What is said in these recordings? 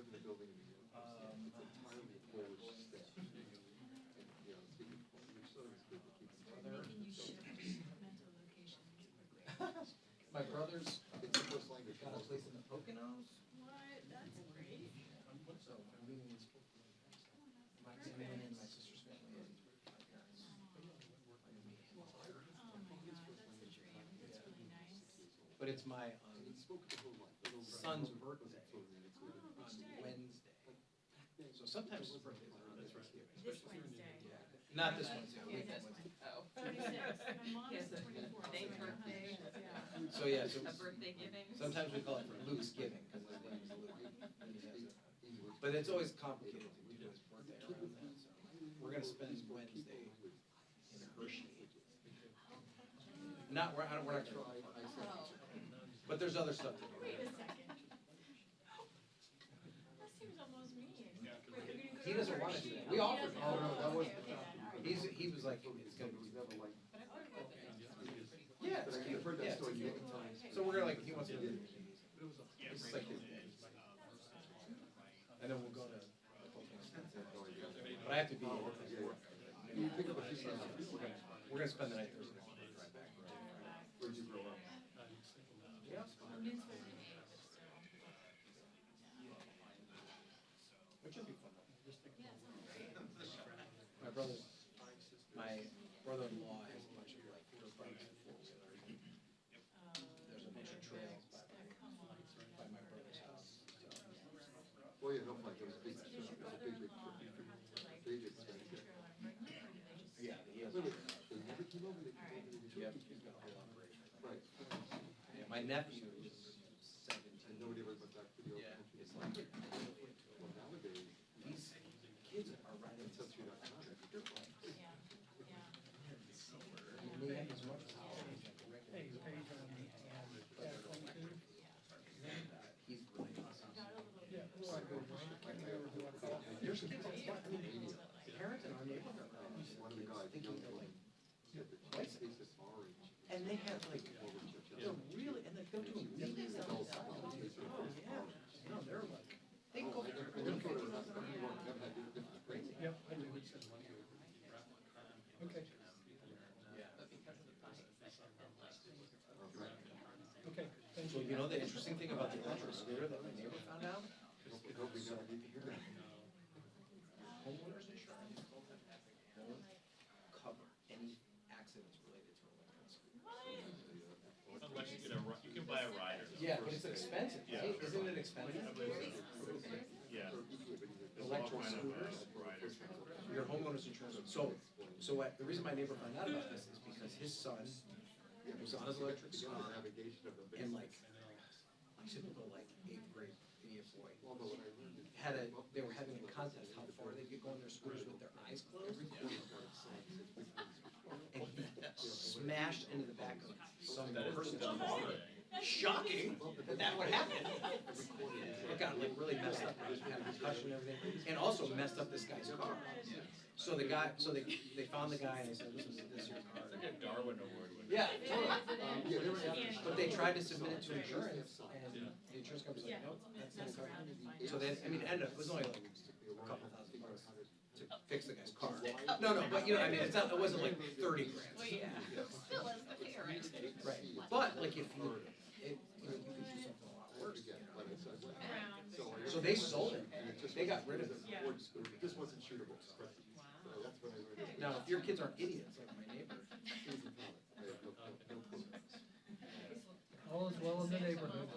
live in a building in New York. It's entirely Polish staff. And, you know, speaking Polish, so it's good to keep in touch. Making you shift mental locations for great. My brother's It's the first language. got a place in the Poconos. What? That's great. So I'm meeting my family and my sister's family and my parents. Oh my God, that's a dream. That's really nice. But it's my And he spoke the whole life. son's birthday Oh, on which day? Wednesday. So sometimes his birthday is on Thanksgiving. This Wednesday. Yeah. Not this Wednesday. Yeah, Next this Wednesday. Oh. 26th. My mom's Yes, 24th. thank so I don't have birthday. issues, yeah. So yeah, so A birthday giving. sometimes we call it Luke's Giving because his name is Luke. And he has a- But it's always complicated to do his birthday around that. So we're gonna spend Wednesday in Hershey. Not we're not trying. Oh. But there's other stuff to do. Wait a second. That seems almost mean. Wait, are we gonna go He to doesn't want to Hershey? do that. We offered. He Oh doesn't? no, that was. Okay, then, all right. He was like, it's gonna be. Never like. But I've heard about that. It's pretty cool. Yeah, But it's I've cute. heard Yeah, that it's story cute. many times. So we're gonna like, he wants to do it. It's like his day. And then we'll go to. But I have to be. You pick up a few things. We're gonna spend the night Thursday. Right back. Where'd you grow up? Yeah. Well, Min's 38, but still. Which should be fun. Yeah, sounds great. My brother-in-law has a bunch of like dirt bikes and four-wheelers. There's a bunch of trails Come on. by my brother's house. Well, yeah, no, like, it was a big, Because your brother big, in law would have to like big put a expense. trailer on pregnant, or do they just? Yeah, he has. Wait, they never came over, they came over, they did. Yep, he's got a whole operation. Right. Yeah, my nephew is 17. And nobody ever went back to the old Yeah, country. it's like Well, nowadays, these kids are riding it's up to you not to dirt bikes. Yeah, yeah. I mean, they have as much power as like a regular. He's really awesome. There's kids on fire. I mean, parents in our neighborhood are one of the guys, thinking young they're one, like, said that his face is orange. and they have like, they're really, and like, they're doing really well. Oh, yeah. No, they're like, they go. I never thought it was, everyone never had different grades. Yep, I do. Okay, Yeah. But because of the bike, that like, okay, thank So you. you know the interesting thing about the electric scooter that my neighbor found out? Hope we never need to hear that. Homeowners insurance won't cover any accidents related to electric scooters. Unless you get you can buy a rider. Yeah, but it's expensive, Yeah. right? Isn't it expensive? Yeah. There's all Electric kind of scooters? riders. Your homeowner's insurance, so what, the reason my neighbor found out about this is because his son was on his electric scooter Navigation of the and like, typical like 8th grade idiot boy, Although when I learned it, they were having a contest how far they could go on their scooters with their eyes closed. And he smashed into the back of some person's car. Shocking that that would happen. It got like really messed up, had a concussion and everything, and also messed up this guy's car. So the guy, so they found the guy and they said, listen, this is your car. It's like a Darwin Award. Yeah, totally. But they tried to submit it to insurance, and the insurance company's like, nope, that's not covered. So then, I mean, it ended up, it was only like a couple $1,000 to fix the guy's car. No, but you know, I mean, it's not, it wasn't like 30 grand. well, yeah, still is the parent. Right, but like if you, you know, you could do something a lot worse, you know. Around. So they sold it, they got rid of it. Yeah. It just wasn't shootable. So that's when I learned it. Now, if your kids aren't idiots like my neighbor, All is well in the neighborhood.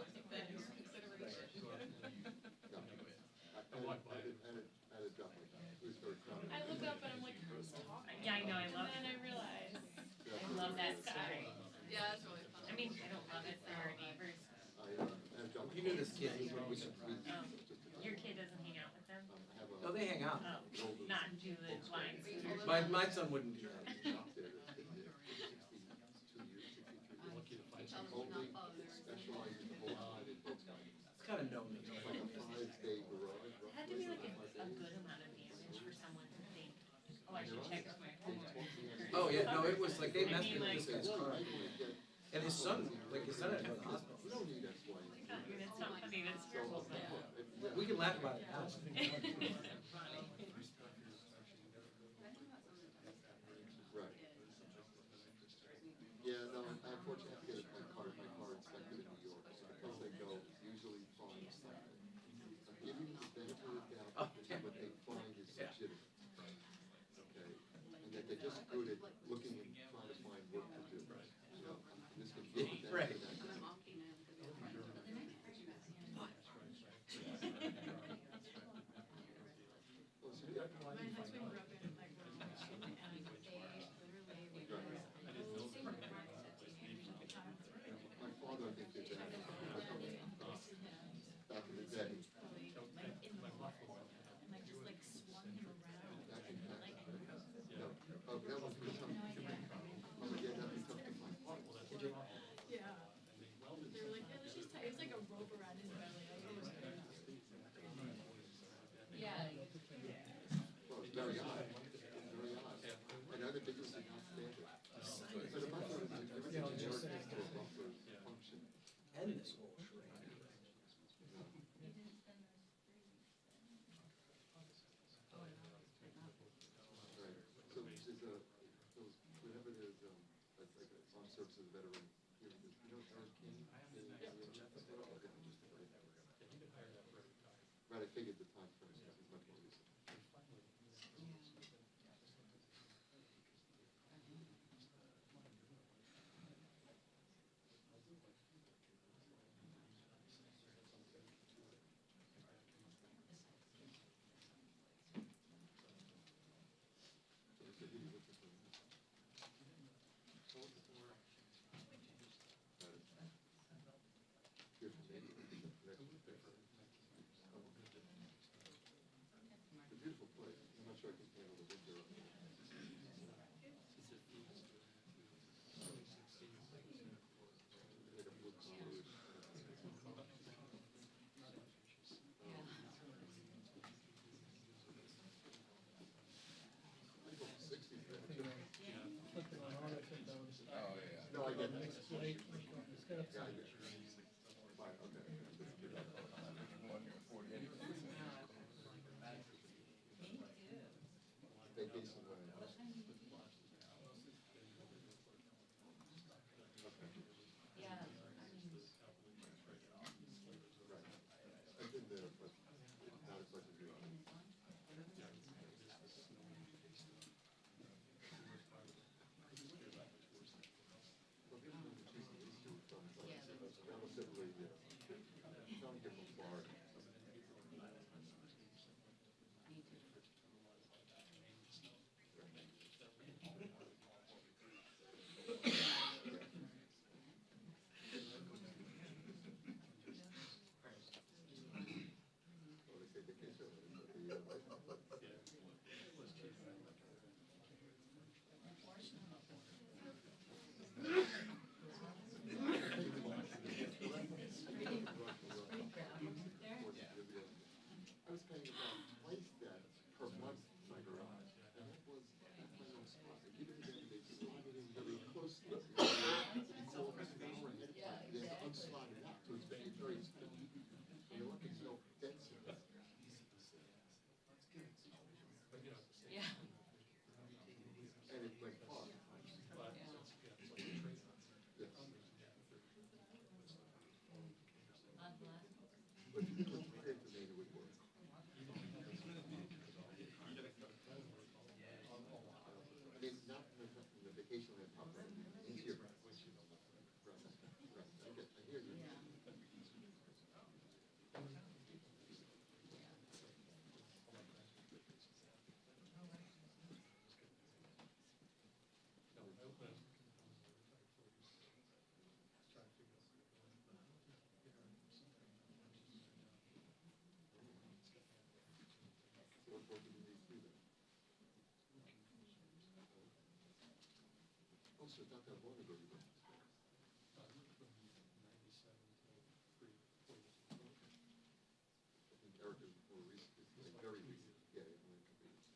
I look up and I'm like, who's talking? Yeah, I know, I love And then I realize. I love that story. Yeah, that's really fun. I mean, I don't love it for our neighbors. you knew this kid, he would be Oh, surprised. your kid doesn't hang out with them? No, they hang out. Oh, not do the flying scooters. My son wouldn't do that. Tell them to not follow their. It's kind of known that you don't like this. It had to be like a good amount of damage for someone to think, oh, I should check with my homeowner. Oh, yeah, no, it was like they messed with like- this guy's car. And his son, like his son had to go to the hospital. I mean, it's not funny, that's terrible, but. We We can laugh about it now. Right. Yeah, no, I unfortunately have to get my car inspected in New York. So the place I go is usually fine. I'm giving you the benefit of the doubt that what they find is legitimate. Okay? And that they're just good at looking and trying to find work to do. You know, I'm just gonna give you that. Right. Oh, so yeah. My husband grew up in like rural Michigan, and they literally were same concept in My father, I think, did that. Back in the day. like in the woods, and like just like swung him around. Back in the day. No. Oh, that must be tough. Oh, yeah, that'd be tough to find. Yeah. They were like, yeah, let's just tie. It was like a rope around his belly. Like, it was crazy. Yeah. Well, it's very odd. It's very odd. And other things are not standard. But the buffer is everything generic to a buffer function. And this whole charade. Right. So there's those, whenever there's, like armed services veteran, you know Eric King? Right, I figured the time frame is much more recent. So who are you looking for? You're from Maine? It's a beautiful place. I'm not sure I can handle the winter up there. Like a blue collar. I go 60s there. Flipping on all, I think that was. No, I get that. Late, like on the steps. Yeah, I get it. Fine, okay. Vacation land. Okay. Yeah. Right. I've been there, but not as much as you. Well, people who choose to lease to from relatively, some get from Florida. Well, they say vacation, but the license plate. I was paying about twice that per month for my garage, and that was at my own spot. I give it to them, they slot it in very closely. It's almost an hour ahead of time. They have to unslot it out, so it's very, very sticky. And you're lucky there's no dents in it. Yeah. And it's like fun. Yes. But if you put it to me, it would work. I mean, not in the vacation land property, in here. Right, right, I hear you. So what did you need to do then? Oh, so it's not that long ago you went to school. I think Eric is more recent, like very recent. Yeah, only a couple years.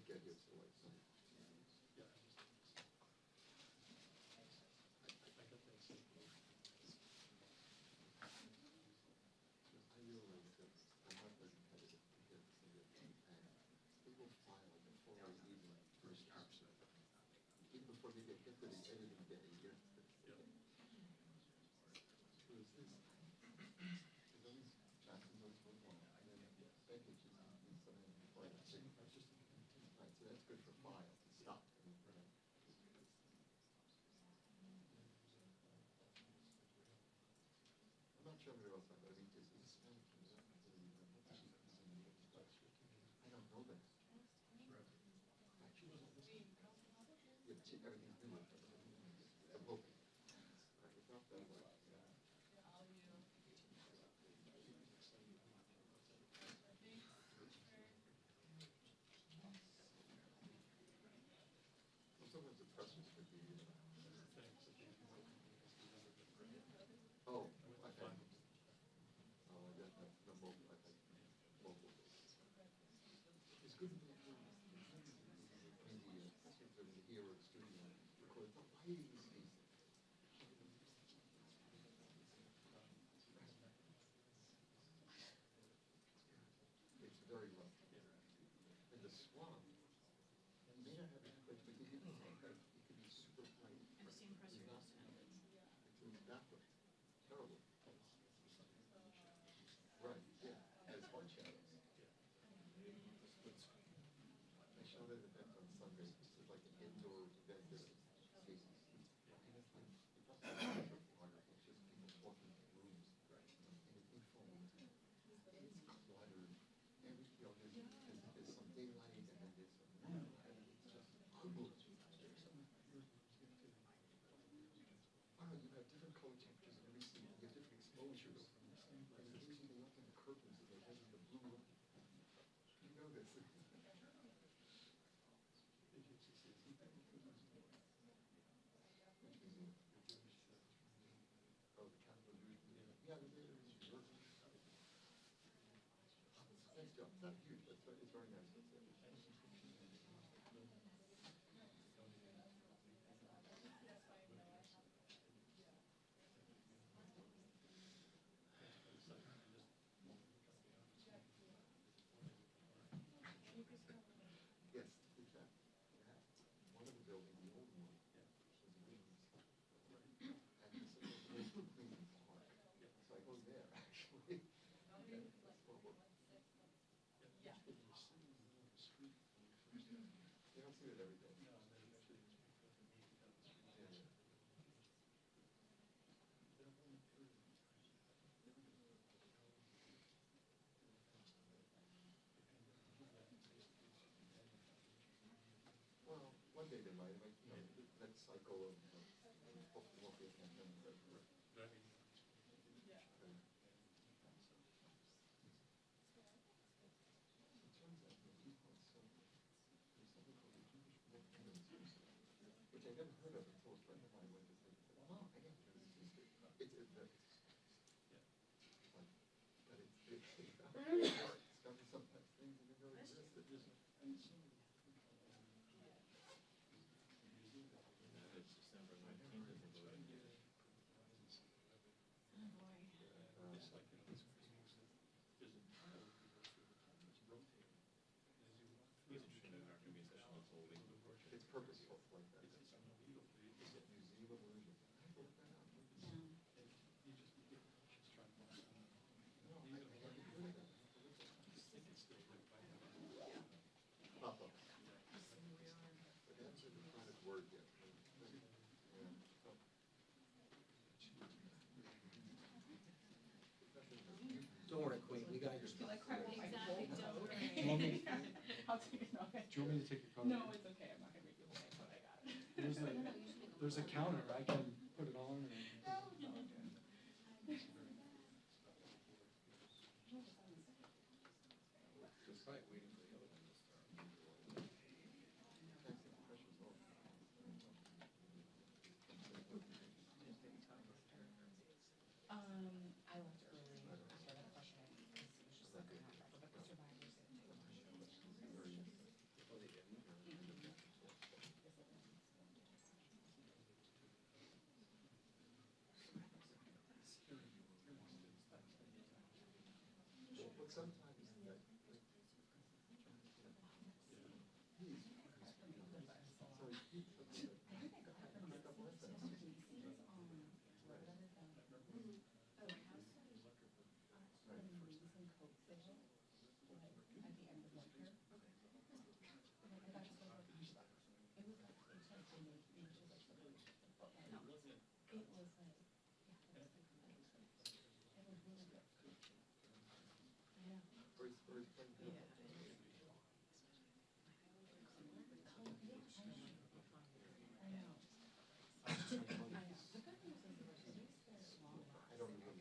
get here till like. I realize that I'm not very competitive compared to some of the other and they will file before I even first capture it. Even before they get hit to the editing day, you know. Whereas this, there's always, Jackson's always one long, and then Beckett just needs something before I say, right, so that's good for file, stop. I'm not sure what else I mean, is Hispanic, I don't know that. Actually, yeah, everything's new. I'm hoping. Without that, well, sometimes the pressures could be, oh, I had, oh, I got that, the mobile, I had mobile. It's good to be, I mean, especially if they're in here or the studio, record, why are you these things? It's very low. And the swamp, you may not have it, but you can get the same, it could be super bright. And the same pressure It's not, goes to it. it's that way, terrible. Right, yeah, and it's hard shadows. I shot an event on Sunday, this is like an indoor event that is spaces. And it's like, it's not photography, it's just people walking in rooms. And it's informal. It's cluttered. Every, you know, there's some daylight and then there's some moonlight. It's just ugly. Wow, you have different color temperatures in every scene. You have different exposures. And usually they open the curtains and they have the blue light. You know this. Which museum? Oh, the Capitol Museum. Yeah, the Museum. Nice job. It's not huge, but it's very nice. Yes, it's that. One of the buildings, the old one, was a women's. And this is a little clean park. So I go there, actually. And that's what we're. You don't see it every day. Yeah, yeah. Well, one day they might, you know, that cycle of, hopefully won't be a pandemic. It turns out that people in Soho, there's something called the Jewish Women's Museum, which I never heard of until a friend of mine went to say, oh, I didn't know this existed. It's like, but it's got me sometimes things that didn't know existed. It's December 19th. Oh, boy. He's interested in American musician that's holding. It's purposeful like that. It's a museum illusion. I have to look that up. Yeah. No, I haven't heard of that. Pop-up. But that's a defined word yet. Yeah. Don't worry, Queen, we got your stuff. Exactly, don't worry. Do you want me, I'll take it, no, do you want me to take your card? no, it's okay, I'm not gonna make you pay, but I got it. There's a counter, I can put it on and. Just right, waiting for the other one to start. I left early after that question, because it was just like a half hour, but the survivors didn't take much. Oh, they didn't? But sometimes that,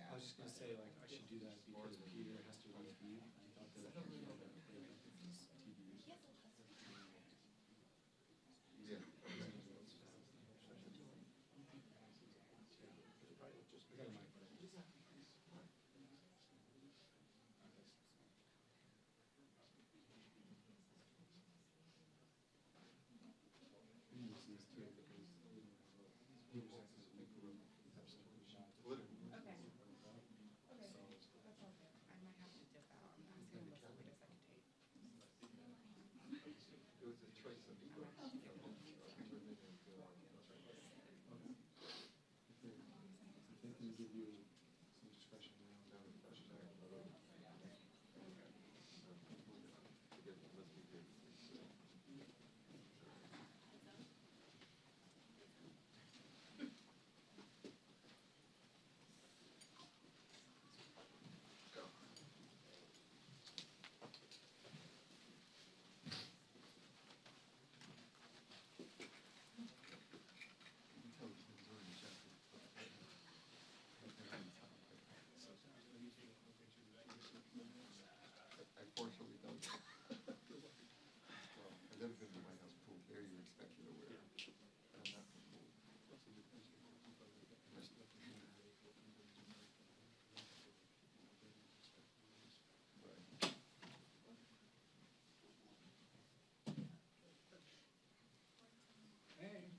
I was just gonna say, like, I should do that because Peter has to leave. I thought that was TV. yeah. I got a mic. Political. Okay. Okay, that sounds good. I might have to dip out. I'm asking him what's the latest I can take. It was a choice of ego. If they can give you some discretion around I fortunately don't. I've never been to the White House pool. There you're expected to wear. I'm not from pool. Right. Hey.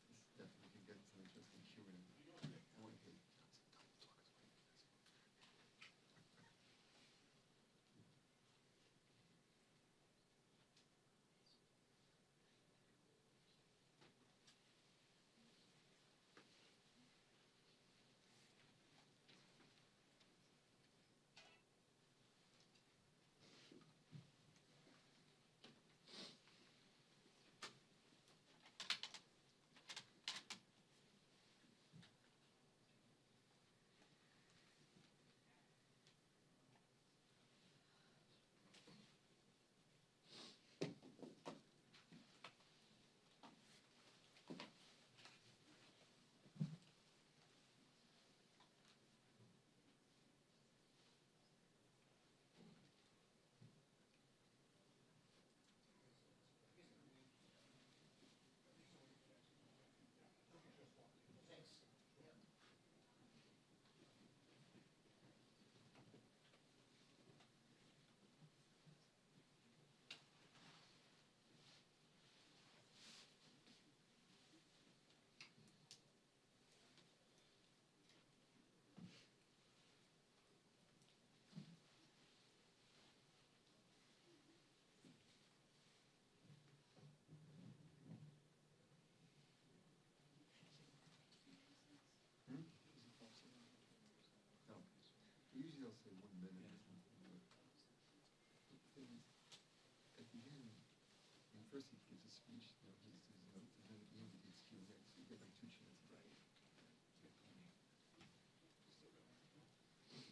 This definitely can get some interesting Q&A. I want to hear No. Usually they'll say 1 minute or something, but the thing is, at the end, first he gives a speech, you know, his notes, and then at the end he gives Q&A, so you get like 2 chances. Right.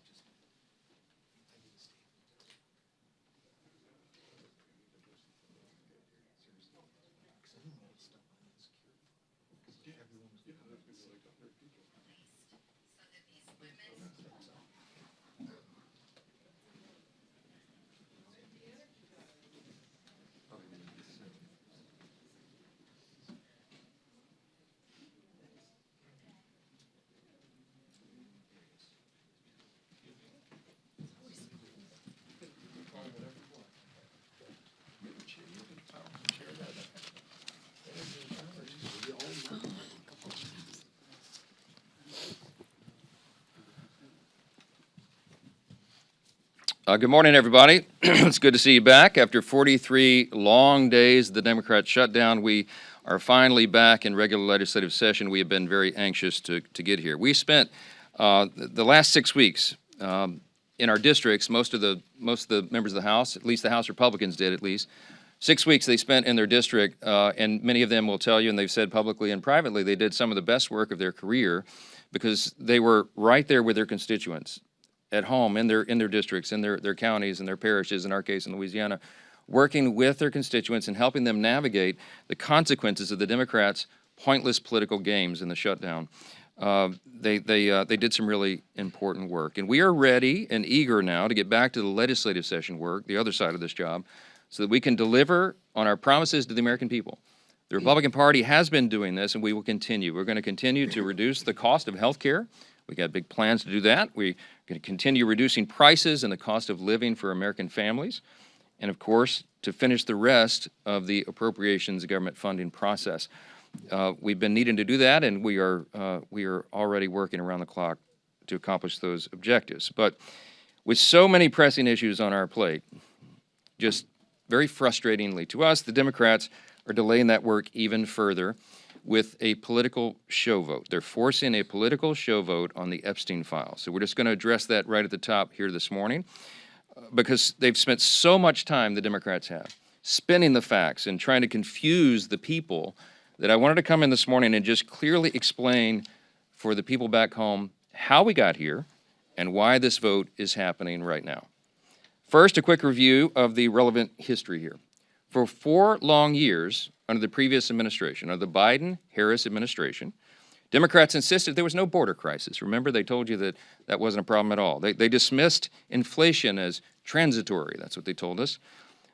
Good morning, everybody. It's good to see you back. After 43 long days, the Democrats shut down. We are finally back in regular legislative session. We have been very anxious to get here. We spent the last 6 weeks in our districts. Most of the members of the House, at least the House Republicans did, at least 6 weeks they spent in their district, and many of them will tell you, and they've said publicly and privately, they did some of the best work of their career because they were right there with their constituents, at home, in their districts, in their counties, and their parishes, in our case in Louisiana, working with their constituents and helping them navigate the consequences of the Democrats' pointless political games in the shutdown. They did some really important work. And we are ready and eager now to get back to the legislative session work, the other side of this job, so that we can deliver on our promises to the American people. The Republican Party has been doing this, and we will continue. We're going to continue to reduce the cost of health care. We got big plans to do that. We're going to continue reducing prices and the cost of living for American families. And of course, to finish the rest of the appropriations government funding process. We've been needing to do that, and we are already working around the clock to accomplish those objectives. But with so many pressing issues on our plate, just very frustratingly to us, the Democrats are delaying that work even further with a political show vote. They're forcing a political show vote on the Epstein files. So we're just going to address that right at the top here this morning because they've spent so much time, the Democrats have, spinning the facts and trying to confuse the people that I wanted to come in this morning and just clearly explain for the people back home how we got here and why this vote is happening right now. First, a quick review of the relevant history here. For 4 long years, under the previous administration, under the Biden-Harris administration, Democrats insisted there was no border crisis. Remember, they told you that that wasn't a problem at all. They dismissed inflation as transitory. That's what they told us.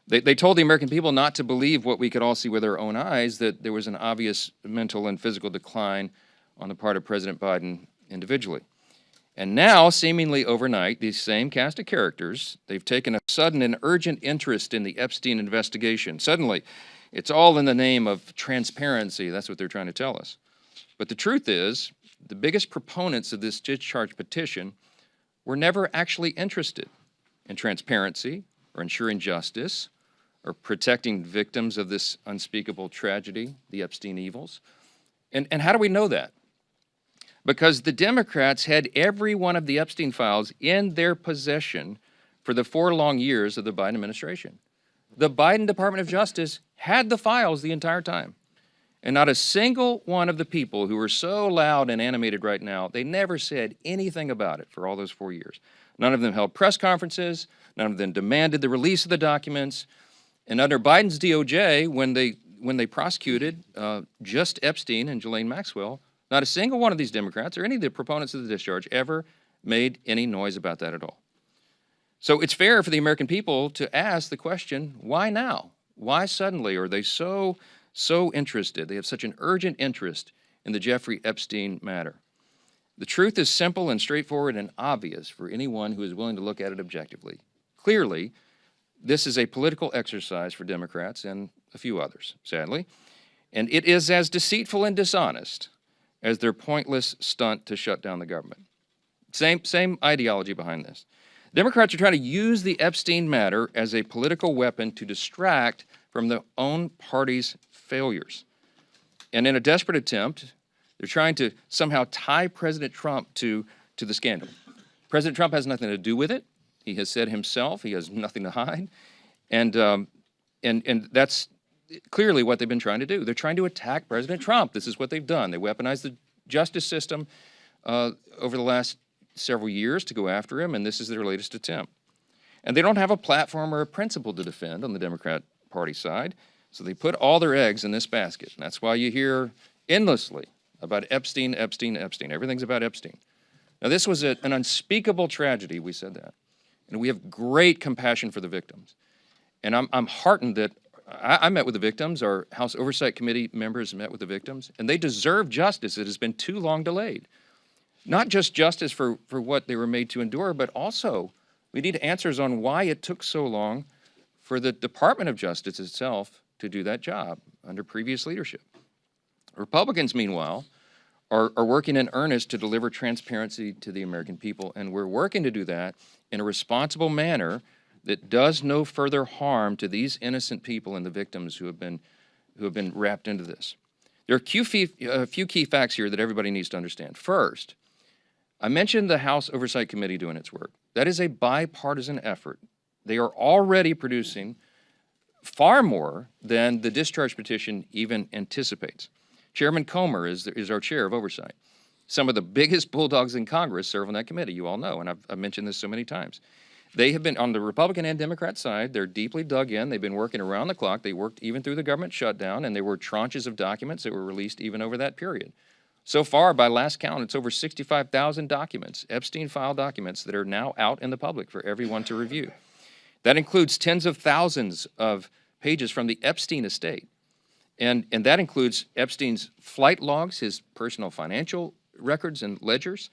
They told the American people not to believe what we could all see with our own eyes, that there was an obvious mental and physical decline on the part of President Biden individually. And now, seemingly overnight, these same cast of characters, they've taken a sudden and urgent interest in the Epstein investigation. Suddenly, it's all in the name of transparency. That's what they're trying to tell us. But the truth is, the biggest proponents of this discharge petition were never actually interested in transparency or ensuring justice or protecting victims of this unspeakable tragedy, the Epstein evils. And how do we know that? Because the Democrats had every one of the Epstein files in their possession for the 4 long years of the Biden administration. The Biden Department of Justice had the files the entire time. And not a single one of the people who are so loud and animated right now, they never said anything about it for all those 4 years. None of them held press conferences. None of them demanded the release of the documents. And under Biden's DOJ, when they prosecuted just Epstein and Ghislaine Maxwell, not a single one of these Democrats or any of the proponents of the discharge ever made any noise about that at all. So it's fair for the American people to ask the question, why now? Why suddenly are they so interested? They have such an urgent interest in the Jeffrey Epstein matter. The truth is simple and straightforward and obvious for anyone who is willing to look at it objectively. Clearly, this is a political exercise for Democrats and a few others, sadly, and it is as deceitful and dishonest as their pointless stunt to shut down the government. Same ideology behind this. Democrats are trying to use the Epstein matter as a political weapon to distract from their own party's failures. And in a desperate attempt, they're trying to somehow tie President Trump to the scandal. President Trump has nothing to do with it. He has said himself he has nothing to hide. And that's clearly what they've been trying to do. They're trying to attack President Trump. This is what they've done. They weaponized the justice system over the last several years to go after him, and this is their latest attempt. And they don't have a platform or a principle to defend on the Democrat Party side, so they put all their eggs in this basket. And that's why you hear endlessly about Epstein, Epstein, Epstein. Everything's about Epstein. Now, this was an unspeakable tragedy, we said that. And we have great compassion for the victims. And I'm heartened that I met with the victims, our House Oversight Committee members met with the victims, and they deserve justice. It has been too long delayed. Not just justice for what they were made to endure, but also we need answers on why it took so long for the Department of Justice itself to do that job under previous leadership. Republicans, meanwhile, are working in earnest to deliver transparency to the American people, and we're working to do that in a responsible manner that does no further harm to these innocent people and the victims who have been wrapped into this. There are a few key facts here that everybody needs to understand. First, I mentioned the House Oversight Committee doing its work. That is a bipartisan effort. They are already producing far more than the discharge petition even anticipates. Chairman Comer is our chair of oversight. Some of the biggest bulldogs in Congress serve on that committee, you all know, and I've mentioned this so many times. They have been, on the Republican and Democrat side, they're deeply dug in. They've been working around the clock. They worked even through the government shutdown, and there were tranches of documents that were released even over that period. So far, by last count, it's over 65,000 documents, Epstein file documents, that are now out in the public for everyone to review. That includes tens of thousands of pages from the Epstein estate. And that includes Epstein's flight logs, his personal financial records and ledgers,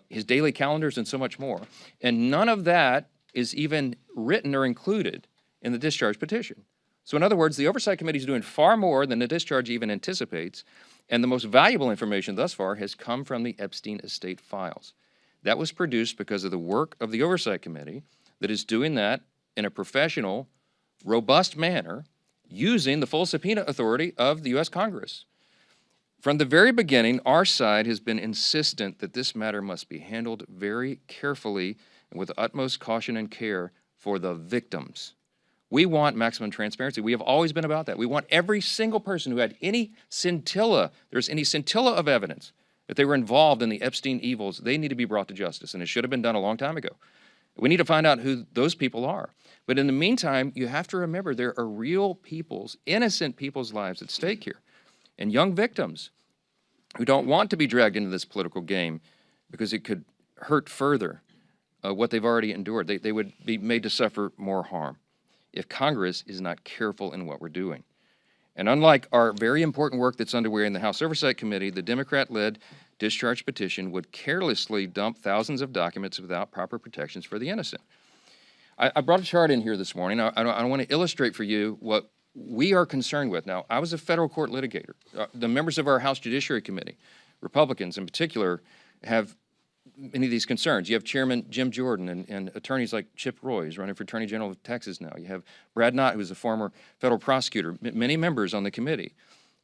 his daily calendars, and so much more. And none of that is even written or included in the discharge petition. So in other words, the Oversight Committee is doing far more than the discharge even anticipates, and the most valuable information thus far has come from the Epstein estate files. That was produced because of the work of the Oversight Committee that is doing that in a professional, robust manner, using the full subpoena authority of the U.S. Congress. From the very beginning, our side has been insistent that this matter must be handled very carefully and with utmost caution and care for the victims. We want maximum transparency. We have always been about that. We want every single person who had any scintilla, there's any scintilla of evidence that they were involved in the Epstein evils, they need to be brought to justice, and it should have been done a long time ago. We need to find out who those people are. But in the meantime, you have to remember there are real people's, innocent people's lives at stake here, and young victims who don't want to be dragged into this political game because it could hurt further what they've already endured. They would be made to suffer more harm if Congress is not careful in what we're doing. And unlike our very important work that's underway in the House Oversight Committee, the Democrat-led discharge petition would carelessly dump thousands of documents without proper protections for the innocent. I brought a chart in here this morning. I want to illustrate for you what we are concerned with. Now, I was a federal court litigator. The members of our House Judiciary Committee, Republicans in particular, have many of these concerns. You have Chairman Jim Jordan and attorneys like Chip Roy, who's running for Attorney General of Texas now. You have Brad Knott, who's a former federal prosecutor, many members on the committee.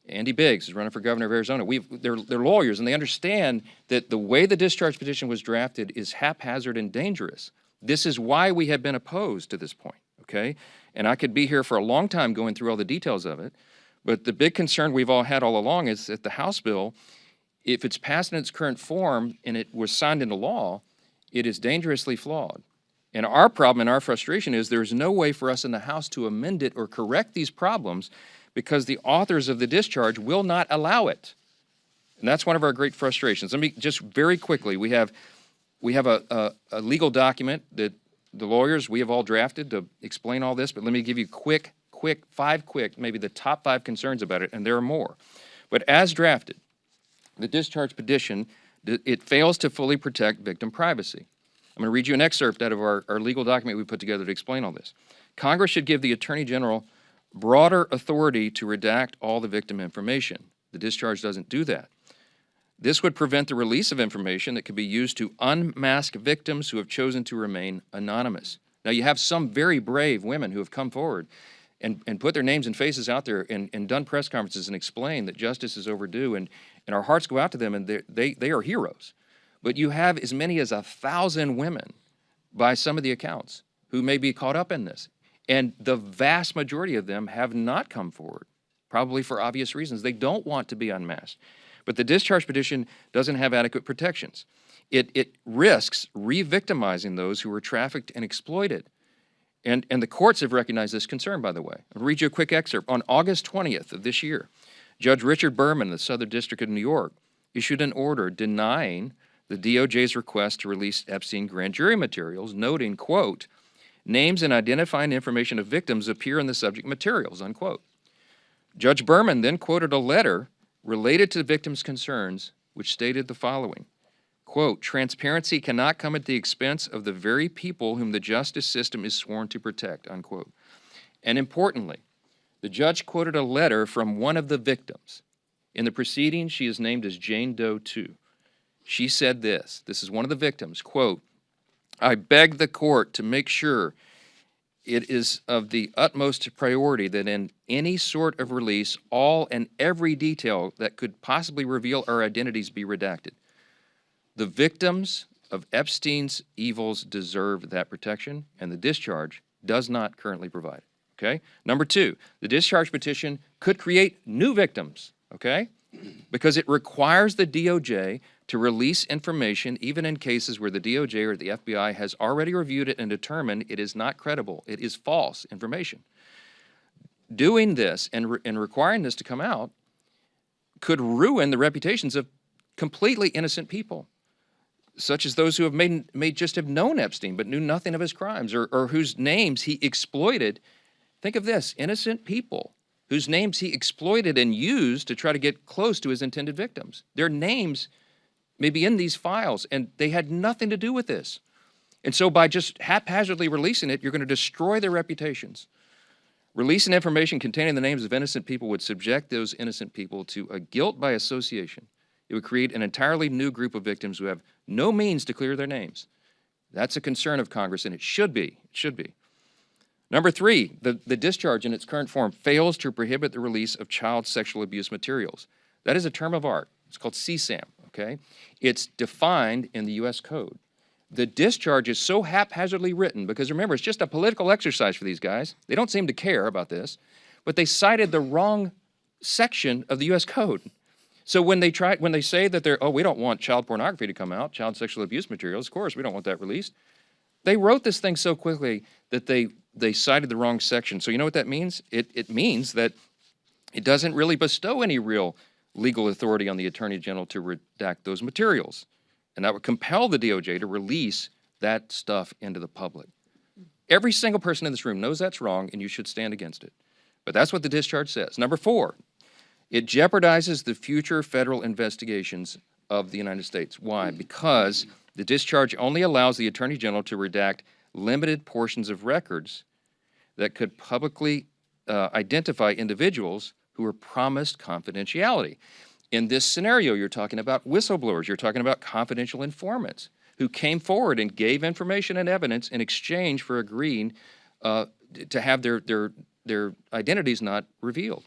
Andy Biggs is running for governor of Arizona. They're lawyers, and they understand that the way the discharge petition was drafted is haphazard and dangerous. This is why we have been opposed to this point, okay? And I could be here for a long time going through all the details of it, but the big concern we've all had all along is that the House bill, if it's passed in its current form and it was signed into law, it is dangerously flawed. And our problem and our frustration is there's no way for us in the House to amend it or correct these problems because the authors of the discharge will not allow it. And that's one of our great frustrations. Let me just very quickly, we have a legal document that the lawyers, we have all drafted to explain all this, but let me give you five quick, maybe the top 5 concerns about it, and there are more. But as drafted, the discharge petition, it fails to fully protect victim privacy. I'm going to read you an excerpt out of our legal document we put together to explain all this. Congress should give the Attorney General broader authority to redact all the victim information. The discharge doesn't do that. This would prevent the release of information that could be used to unmask victims who have chosen to remain anonymous. Now, you have some very brave women who have come forward and put their names and faces out there and done press conferences and explained that justice is overdue, and our hearts go out to them, and they are heroes. But you have as many as 1,000 women, by some of the accounts, who may be caught up in this. And the vast majority of them have not come forward, probably for obvious reasons. They don't want to be unmasked. But the discharge petition doesn't have adequate protections. It risks re-victimizing those who were trafficked and exploited. And the courts have recognized this concern, by the way. I'll read you a quick excerpt. On August 20th of this year, Judge Richard Berman of the Southern District of New York issued an order denying the DOJ's request to release Epstein grand jury materials, noting, quote, names and identifying information of victims appear in the subject materials, unquote. Judge Berman then quoted a letter related to the victims' concerns, which stated the following, quote, transparency cannot come at the expense of the very people whom the justice system is sworn to protect, unquote. And importantly, the judge quoted a letter from one of the victims. In the proceedings, she is named as Jane Doe 2. She said this is one of the victims, quote, I beg the court to make sure it is of the utmost priority that in any sort of release, all and every detail that could possibly reveal our identities be redacted. The victims of Epstein's evils deserve that protection, and the discharge does not currently provide it, okay? Number two, the discharge petition could create new victims, okay? Because it requires the DOJ to release information even in cases where the DOJ or the FBI has already reviewed it and determined it is not credible, it is false information. Doing this and requiring this to come out could ruin the reputations of completely innocent people, such as those who have may just have known Epstein but knew nothing of his crimes, or whose names he exploited. Think of this, innocent people whose names he exploited and used to try to get close to his intended victims. Their names may be in these files, and they had nothing to do with this. And so by just haphazardly releasing it, you're going to destroy their reputations. Releasing information containing the names of innocent people would subject those innocent people to a guilt by association. It would create an entirely new group of victims who have no means to clear their names. That's a concern of Congress, and it should be. It should be. Number three, the discharge in its current form fails to prohibit the release of child sexual abuse materials. That is a term of art. It's called CSAM, okay? It's defined in the U.S. Code. The discharge is so haphazardly written because, remember, it's just a political exercise for these guys. They don't seem to care about this, but they cited the wrong section of the U.S. Code. So when they say that we don't want child pornography to come out, child sexual abuse materials, of course, we don't want that released. They wrote this thing so quickly that they cited the wrong section. So you know what that means? It means that it doesn't really bestow any real legal authority on the Attorney General to redact those materials. And that would compel the DOJ to release that stuff into the public. Every single person in this room knows that's wrong, and you should stand against it. But that's what the discharge says. Number four, it jeopardizes the future federal investigations of the United States. Why? Because the discharge only allows the Attorney General to redact limited portions of records that could publicly identify individuals who were promised confidentiality. In this scenario, you're talking about whistleblowers, you're talking about confidential informants who came forward and gave information and evidence in exchange for agreeing to have their identities not revealed.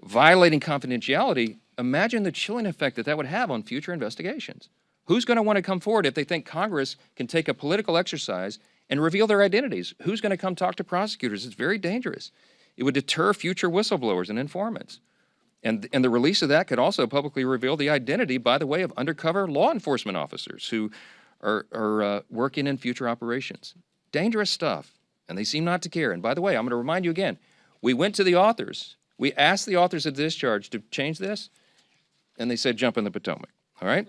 Violating confidentiality, imagine the chilling effect that would have on future investigations. Who's going to want to come forward if they think Congress can take a political exercise and reveal their identities? Who's going to come talk to prosecutors? It's very dangerous. It would deter future whistleblowers and informants. And the release of that could also publicly reveal the identity, by the way, of undercover law enforcement officers who are working in future operations. Dangerous stuff, and they seem not to care. And by the way, I'm going to remind you again, we went to the authors. We asked the authors of the discharge to change this, and they said jump in the Potomac, all right?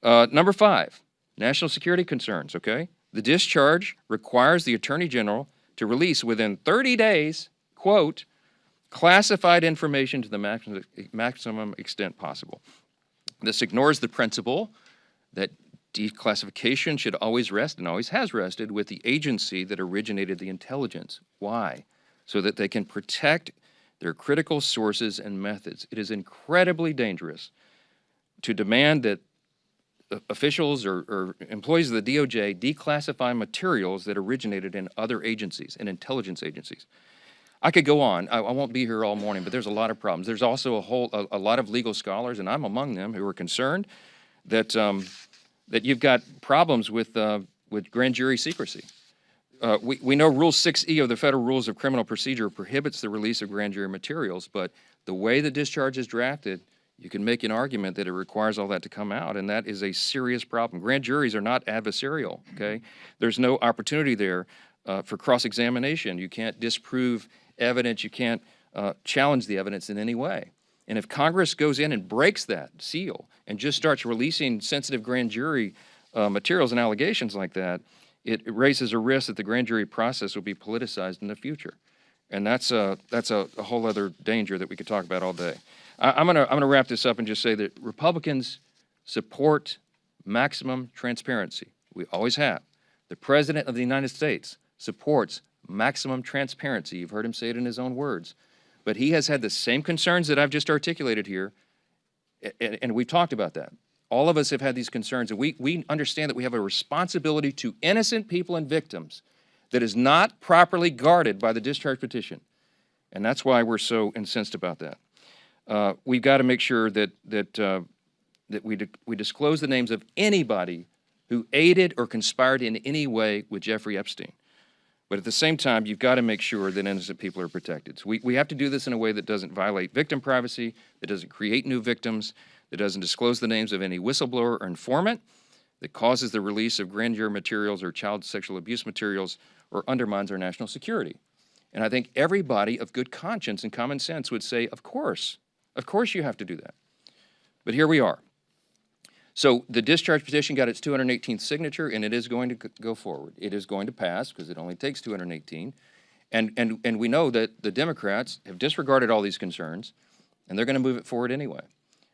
Number five, national security concerns, okay? The discharge requires the Attorney General to release within 30 days, quote, classified information to the maximum extent possible. This ignores the principle that declassification should always rest, and always has rested, with the agency that originated the intelligence. Why? So that they can protect their critical sources and methods. It is incredibly dangerous to demand that officials or employees of the DOJ declassify materials that originated in other agencies, in intelligence agencies. I could go on. I won't be here all morning, but there's a lot of problems. There's also a lot of legal scholars, and I'm among them, who are concerned that that you've got problems with grand jury secrecy. We know Rule 6E of the Federal Rules of Criminal Procedure prohibits the release of grand jury materials, but the way the discharge is drafted, you can make an argument that it requires all that to come out, and that is a serious problem. Grand juries are not adversarial, okay? There's no opportunity there for cross-examination. You can't disprove evidence. You can't challenge the evidence in any way. And if Congress goes in and breaks that seal and just starts releasing sensitive grand jury materials and allegations like that, it raises a risk that the grand jury process will be politicized in the future. And that's a whole other danger that we could talk about all day. I'm gonna wrap this up and just say that Republicans support maximum transparency. We always have. The President of the United States supports maximum transparency. You've heard him say it in his own words. But he has had the same concerns that I've just articulated here, and we've talked about that. All of us have had these concerns, and we understand that we have a responsibility to innocent people and victims that is not properly guarded by the discharge petition. And that's why we're so incensed about that. We've got to make sure that we disclose the names of anybody who aided or conspired in any way with Jeffrey Epstein. But at the same time, you've got to make sure that innocent people are protected. So we have to do this in a way that doesn't violate victim privacy, that doesn't create new victims, that doesn't disclose the names of any whistleblower or informant, that causes the release of grand jury materials or child sexual abuse materials, or undermines our national security. And I think everybody of good conscience and common sense would say, of course you have to do that. But here we are. So the discharge petition got its 218th signature, and it is going to go forward. It is going to pass because it only takes 218. And we know that the Democrats have disregarded all these concerns, and they're going to move it forward anyway.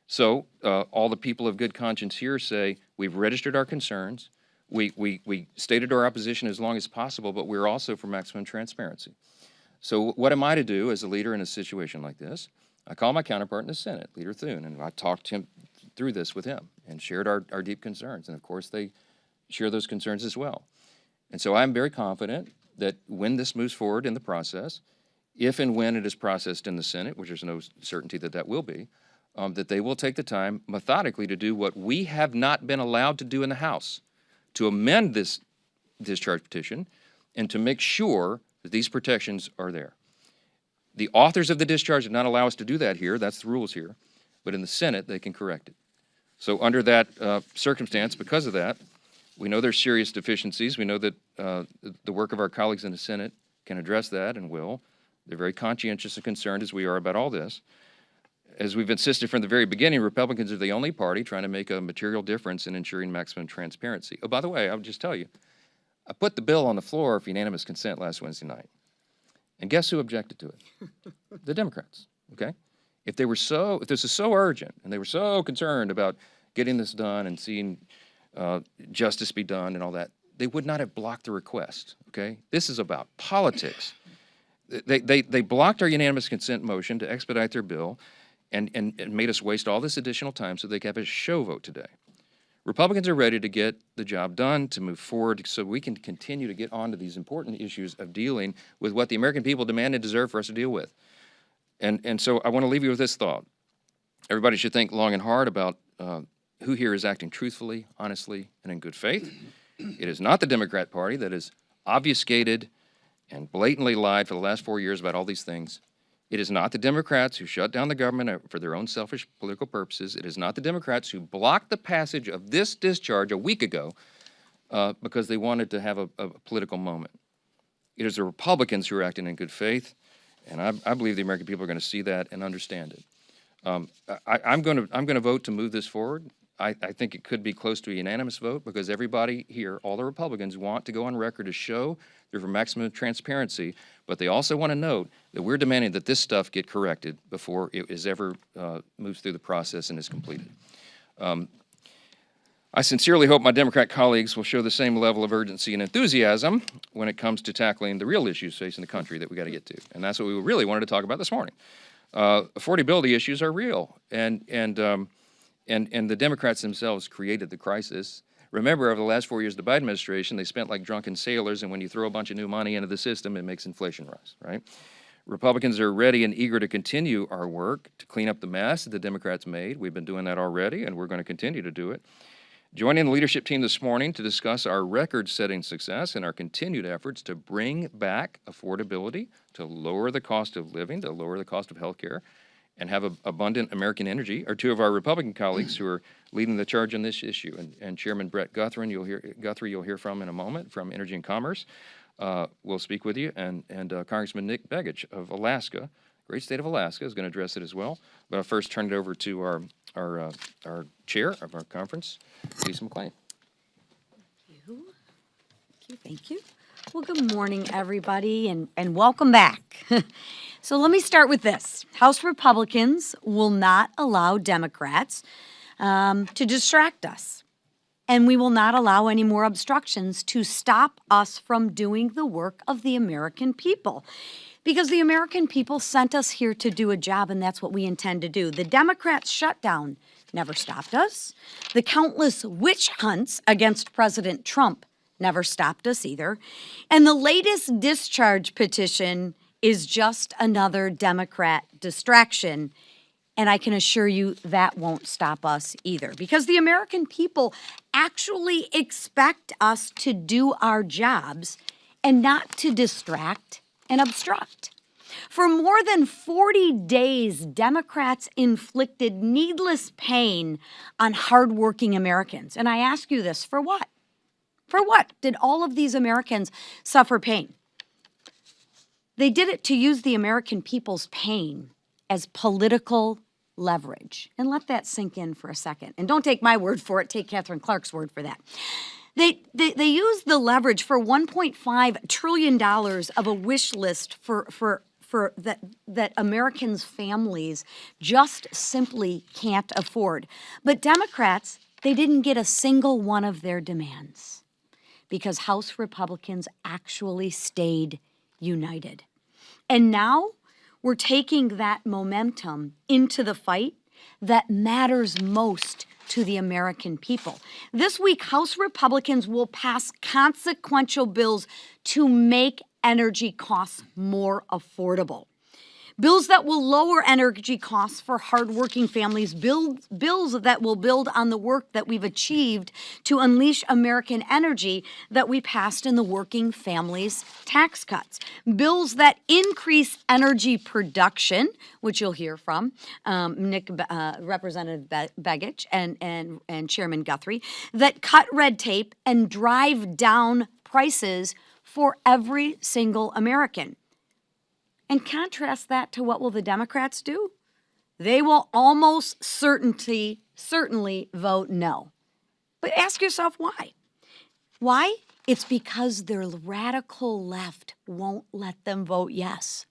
So all the people of good conscience here say, we've registered our concerns, we stated our opposition as long as possible, but we're also for maximum transparency. So what am I to do as a leader in a situation like this? I call my counterpart in the Senate, Leader Thune, and I talked him through this with him and shared our deep concerns. And of course, they share those concerns as well. And so I'm very confident that when this moves forward in the process, if and when it is processed in the Senate, which there's no certainty that that will be, that they will take the time methodically to do what we have not been allowed to do in the House, to amend this discharge petition and to make sure that these protections are there. The authors of the discharge did not allow us to do that here. That's the rules here. But in the Senate, they can correct it. So under that circumstance, because of that, we know there's serious deficiencies. We know that the work of our colleagues in the Senate can address that and will. They're very conscientious and concerned, as we are, about all this. As we've insisted from the very beginning, Republicans are the only party trying to make a material difference in ensuring maximum transparency. Oh, by the way, I'll just tell you, I put the bill on the floor for unanimous consent last Wednesday night. And guess who objected to it? The Democrats, okay? If this is so urgent and they were so concerned about getting this done and seeing justice be done and all that, they would not have blocked the request, okay? This is about politics. They blocked our unanimous consent motion to expedite their bill and made us waste all this additional time so they could have a show vote today. Republicans are ready to get the job done, to move forward so we can continue to get on to these important issues of dealing with what the American people demand and deserve for us to deal with. And so I want to leave you with this thought. Everybody should think long and hard about who here is acting truthfully, honestly, and in good faith. It is not the Democrat Party that has obfuscated and blatantly lied for the last 4 years about all these things. It is not the Democrats who shut down the government for their own selfish political purposes. It is not the Democrats who blocked the passage of this discharge a week ago because they wanted to have a political moment. It is the Republicans who are acting in good faith, and I believe the American people are going to see that and understand it. I'm going to vote to move this forward. I think it could be close to a unanimous vote because everybody here, all the Republicans, want to go on record to show they're for maximum transparency, but they also want to note that we're demanding that this stuff get corrected before it is ever moves through the process and is completed. I sincerely hope my Democrat colleagues will show the same level of urgency and enthusiasm when it comes to tackling the real issues facing the country that we got to get to, and that's what we really wanted to talk about this morning. Affordability issues are real, and the Democrats themselves created the crisis. Remember, over the last 4 years of the Biden administration, they spent like drunken sailors, and when you throw a bunch of new money into the system, it makes inflation rise, right? Republicans are ready and eager to continue our work to clean up the mess that the Democrats made. We've been doing that already, and we're going to continue to do it. Joining the leadership team this morning to discuss our record-setting success and our continued efforts to bring back affordability, to lower the cost of living, to lower the cost of health care, and have abundant American energy are two of our Republican colleagues who are leading the charge on this issue. And Chairman Brett Guthrie, you'll hear from in a moment, from Energy and Commerce, will speak with you, and Congressman Nick Begich of Alaska great state of Alaska, is going to address it as well. But I'll first turn it over to our chair of our conference, Lisa McLean. Thank you. Well, good morning, everybody, and welcome back. So let me start with this. House Republicans will not allow Democrats to distract us. And we will not allow any more obstructions to stop us from doing the work of the American people. Because the American people sent us here to do a job, and that's what we intend to do. The Democrats' shutdown never stopped us. The countless witch hunts against President Trump never stopped us either. And the latest discharge petition is just another Democrat distraction. And I can assure you that won't stop us either, because the American people actually expect us to do our jobs and not to distract and obstruct. For more than 40 days, Democrats inflicted needless pain on hardworking Americans. And I ask you this, for what? For what did all of these Americans suffer pain? They did it to use the American people's pain as political leverage. And let that sink in for a second. And don't take my word for it, take Catherine Clark's word for that. They used the leverage for $1.5 trillion of a wish list for that Americans' families just simply can't afford. But Democrats, they didn't get a single one of their demands because House Republicans actually stayed united. And now we're taking that momentum into the fight that matters most to the American people. This week, House Republicans will pass consequential bills to make energy costs more affordable. Bills that will lower energy costs for hardworking families, bills that will build on the work that we've achieved to unleash American energy that we passed in the Working Families Tax Cuts. Bills that increase energy production, which you'll hear from Representative Begich and Chairman Guthrie, that cut red tape and drive down prices for every single American. And contrast that to what will the Democrats do? They will almost certainly vote no. But ask yourself why. Why? It's because their radical left won't let them vote yes.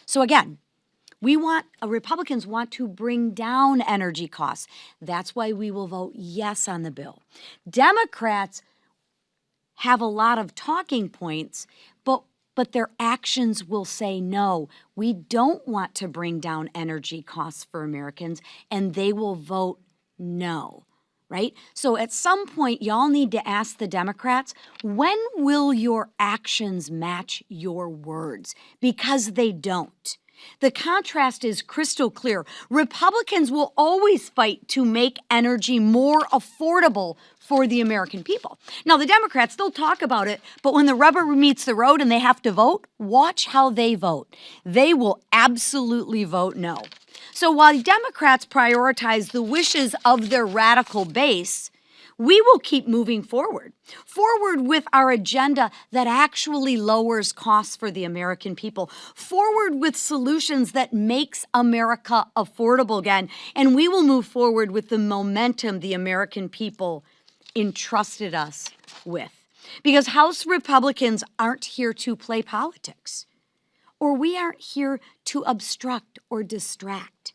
So again, Republicans want to bring down energy costs. That's why we will vote yes on the bill. Democrats have a lot of talking points, but their actions will say no. We don't want to bring down energy costs for Americans, and they will vote no, right? So at some point, y'all need to ask the Democrats, when will your actions match your words? Because they don't. The contrast is crystal clear. Republicans will always fight to make energy more affordable for the American people. Now, the Democrats, they'll talk about it, but when the rubber meets the road and they have to vote, watch how they vote. They will absolutely vote no. So while Democrats prioritize the wishes of their radical base, we will keep moving forward with our agenda that actually lowers costs for the American people, forward with solutions that makes America affordable again, and we will move forward with the momentum the American people entrusted us with. Because House Republicans aren't here to play politics, or we aren't here to obstruct or distract.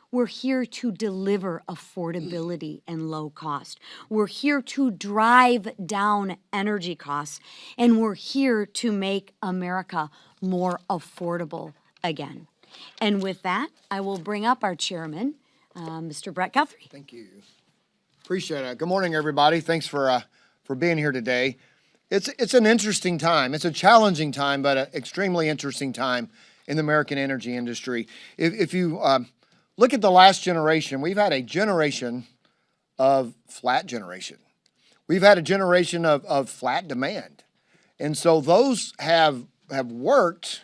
We're here to deliver affordability and low cost. We're here to drive down energy costs, and we're here to make America more affordable again. And with that, I will bring up our chairman, Mr. Brett Guthrie. Thank you. Appreciate it. Good morning, everybody. Thanks for being here today. It's an interesting time. It's a challenging time, but an extremely interesting time in the American energy industry. If you look at the last generation, we've had a generation of flat generation. We've had a generation of flat demand. And so those have worked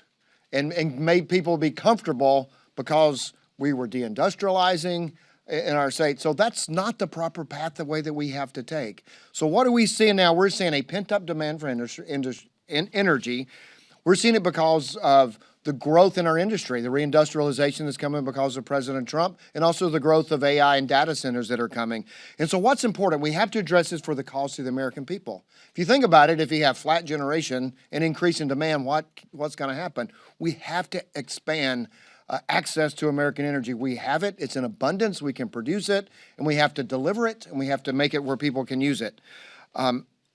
and made people be comfortable because we were deindustrializing in our state. So that's not the proper path, the way that we have to take. So what are we seeing now? We're seeing a pent-up demand for energy. We're seeing it because of the growth in our industry, the reindustrialization that's coming because of President Trump, and also the growth of AI and data centers that are coming. And so what's important, we have to address this for the cost of the American people. If you think about it, if you have flat generation and increase in demand, what's going to happen? We have to expand access to American energy. We have it, it's in abundance, we can produce it, and we have to deliver it, and we have to make it where people can use it.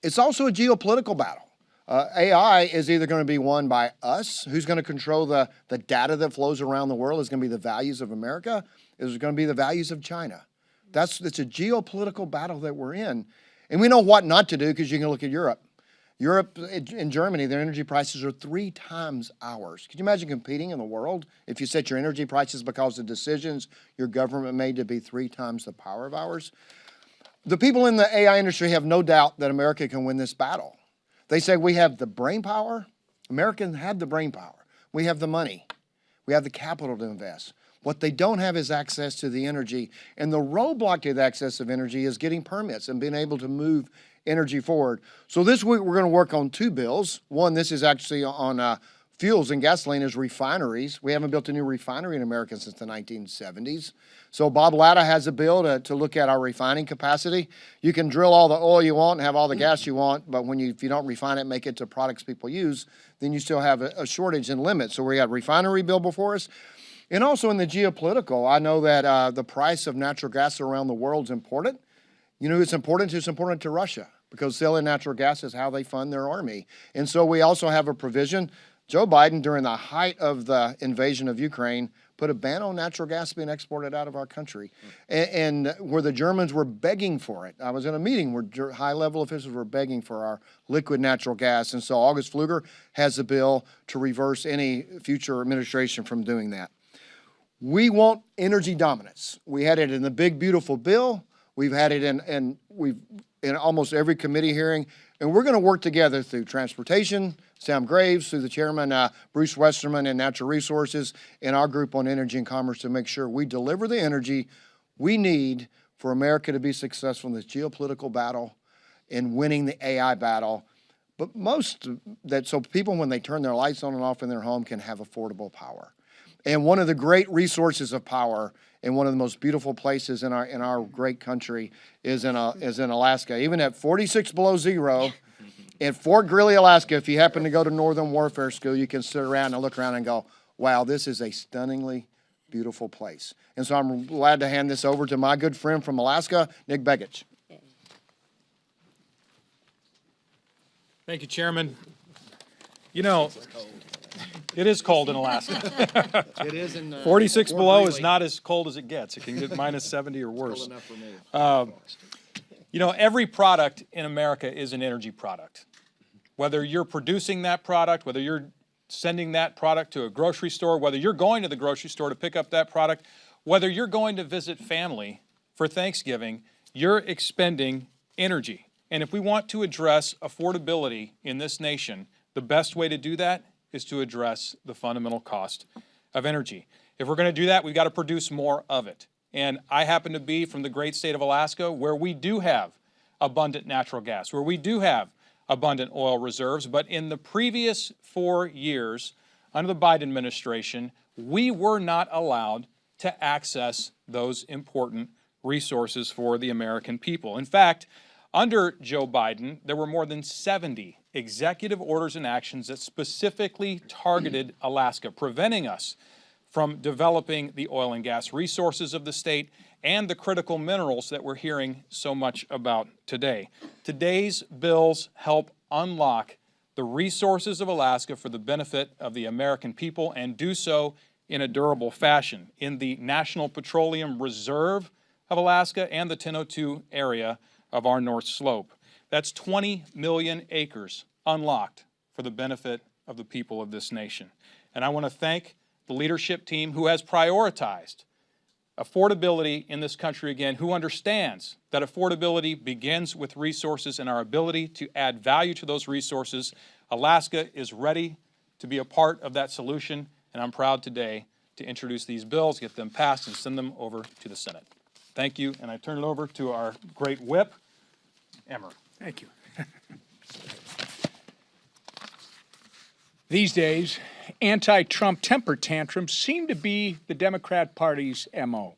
It's also a geopolitical battle. AI is either going to be won by us, who's going to control the data that flows around the world, is going to be the values of America, is it going to be the values of China. It's a geopolitical battle that we're in. And we know what not to do because you can look at Europe. Europe and Germany, their energy prices are 3 times ours. Can you imagine competing in the world if you set your energy prices because of decisions your government made to be 3 times the power of ours? The people in the AI industry have no doubt that America can win this battle. They say we have the brain power. Americans have the brain power. We have the money. We have the capital to invest. What they don't have is access to the energy. And the roadblock to the access of energy is getting permits and being able to move energy forward. So this week we're going to work on 2 bills. One, this is actually on fuels and gasoline as refineries. We haven't built a new refinery in America since the 1970s. So Bob Latta has a bill to look at our refining capacity. You can drill all the oil you want and have all the gas you want, but if you don't refine it, make it to products people use, then you still have a shortage and limit. So we got a refinery bill before us. And also in the geopolitical, I know that the price of natural gas around the world is important. You know who it's important to? It's important to Russia because selling natural gas is how they fund their army. And so we also have a provision. Joe Biden, during the height of the invasion of Ukraine, put a ban on natural gas being exported out of our country. And where the Germans were begging for it. I was in a meeting where high-level officials were begging for our liquid natural gas. And so August Pfluger has a bill to reverse any future administration from doing that. We want energy dominance. We had it in the big, beautiful bill. We've had it in almost every committee hearing. And we're going to work together through transportation, Sam Graves, through the chairman, Bruce Westerman, and Natural Resources, and our group on energy and commerce to make sure we deliver the energy we need for America to be successful in this geopolitical battle and winning the AI battle. But so people, when they turn their lights on and off in their home, can have affordable power. And one of the great resources of power and one of the most beautiful places in our great country is in Alaska. Even at 46 below zero, in Fort Greely, Alaska, if you happen to go to Northern Warfare School, you can sit around and look around and go, wow, this is a stunningly beautiful place. And so I'm glad to hand this over to my good friend from Alaska, Nick Begich. Thank you, Chairman. You know, it is cold in Alaska. It is in 46 Fort below Greely. is not as cold as it gets. It can get minus 70 or worse. Cold enough for me. You know, every product in America is an energy product. Whether you're producing that product, whether you're sending that product to a grocery store, whether you're going to the grocery store to pick up that product, whether you're going to visit family for Thanksgiving, you're expending energy. And if we want to address affordability in this nation, the best way to do that is to address the fundamental cost of energy. If we're going to do that, we've got to produce more of it. And I happen to be from the great state of Alaska, where we do have abundant natural gas, where we do have abundant oil reserves. But in the previous 4 years, under the Biden administration, we were not allowed to access those important resources for the American people. In fact, under Joe Biden, there were more than 70 executive orders and actions that specifically targeted Alaska, preventing us from developing the oil and gas resources of the state and the critical minerals that we're hearing so much about today. Today's bills help unlock the resources of Alaska for the benefit of the American people and do so in a durable fashion. In the National Petroleum Reserve of Alaska and the 1002 area of our North Slope. That's 20 million acres unlocked for the benefit of the people of this nation. And I want to thank the leadership team who has prioritized affordability in this country again, who understands that affordability begins with resources and our ability to add value to those resources. Alaska is ready to be a part of that solution, and I'm proud today to introduce these bills, get them passed, and send them over to the Senate. Thank you, and I turn it over to our great whip, Emmer. Thank you. These days, anti-Trump temper tantrums seem to be the Democrat Party's MO.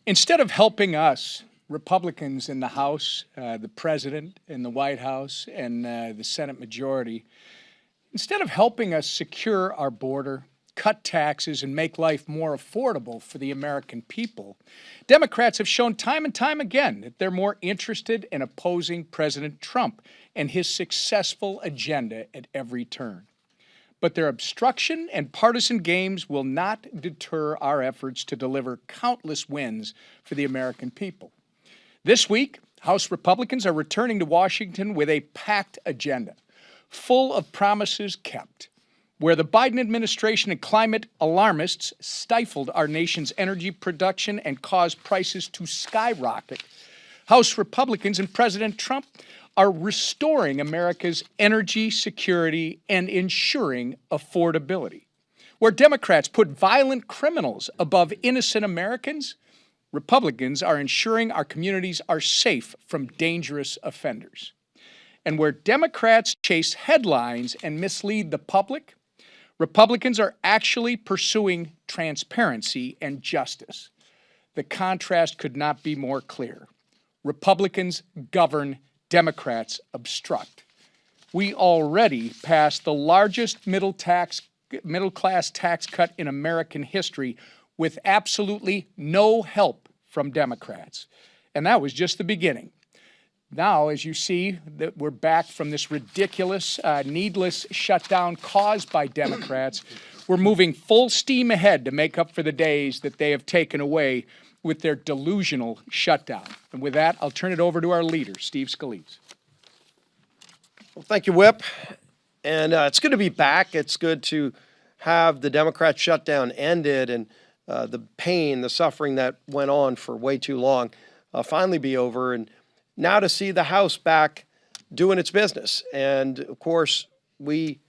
Instead of helping us, Republicans in the House, the President in the White House, and the Senate majority, instead of helping us secure our border, cut taxes, and make life more affordable for the American people, Democrats have shown time and time again that they're more interested in opposing President Trump and his successful agenda at every turn. But their obstruction and partisan games will not deter our efforts to deliver countless wins for the American people. This week, House Republicans are returning to Washington with a packed agenda, full of promises kept. Where the Biden administration and climate alarmists stifled our nation's energy production and caused prices to skyrocket, House Republicans and President Trump are restoring America's energy security and ensuring affordability. Where Democrats put violent criminals above innocent Americans, Republicans are ensuring our communities are safe from dangerous offenders. And where Democrats chase headlines and mislead the public, Republicans are actually pursuing transparency and justice. The contrast could not be more clear. Republicans govern, Democrats obstruct. We already passed the largest middle-class tax cut in American history with absolutely no help from Democrats. And that was just the beginning. Now, as you see, that we're back from this ridiculous, needless shutdown caused by Democrats, we're moving full steam ahead to make up for the days that they have taken away with their delusional shutdown. And with that, I'll turn it over to our leader, Steve Scalise. Well, thank you, Whip. And it's good to be back. It's good to have the Democrat shutdown ended and the pain, the suffering that went on for way too long finally be over. And now to see the House back doing its business. And, of course, we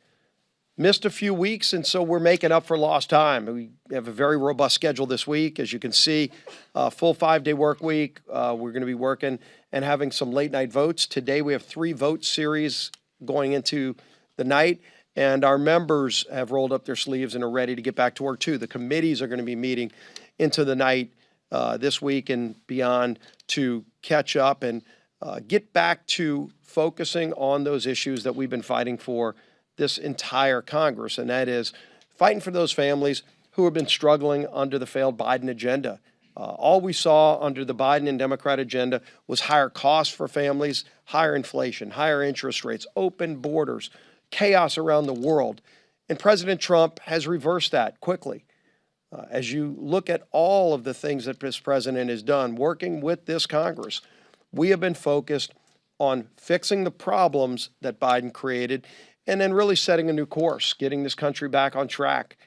missed a few weeks, and so we're making up for lost time. We have a very robust schedule this week. As you can see, full 5-day work week. We're going to be working and having some late-night votes. Today we have 3 vote series going into the night, and our members have rolled up their sleeves and are ready to get back to work, too. The committees are going to be meeting into the night this week and beyond to catch up and get back to focusing on those issues that we've been fighting for this entire Congress, and that is fighting for those families who have been struggling under the failed Biden agenda. All we saw under the Biden and Democrat agenda was higher costs for families, higher inflation, higher interest rates, open borders, chaos around the world. And President Trump has reversed that quickly. As you look at all of the things that this president has done, working with this Congress, we have been focused on fixing the problems that Biden created and then really setting a new course, getting this country back on track,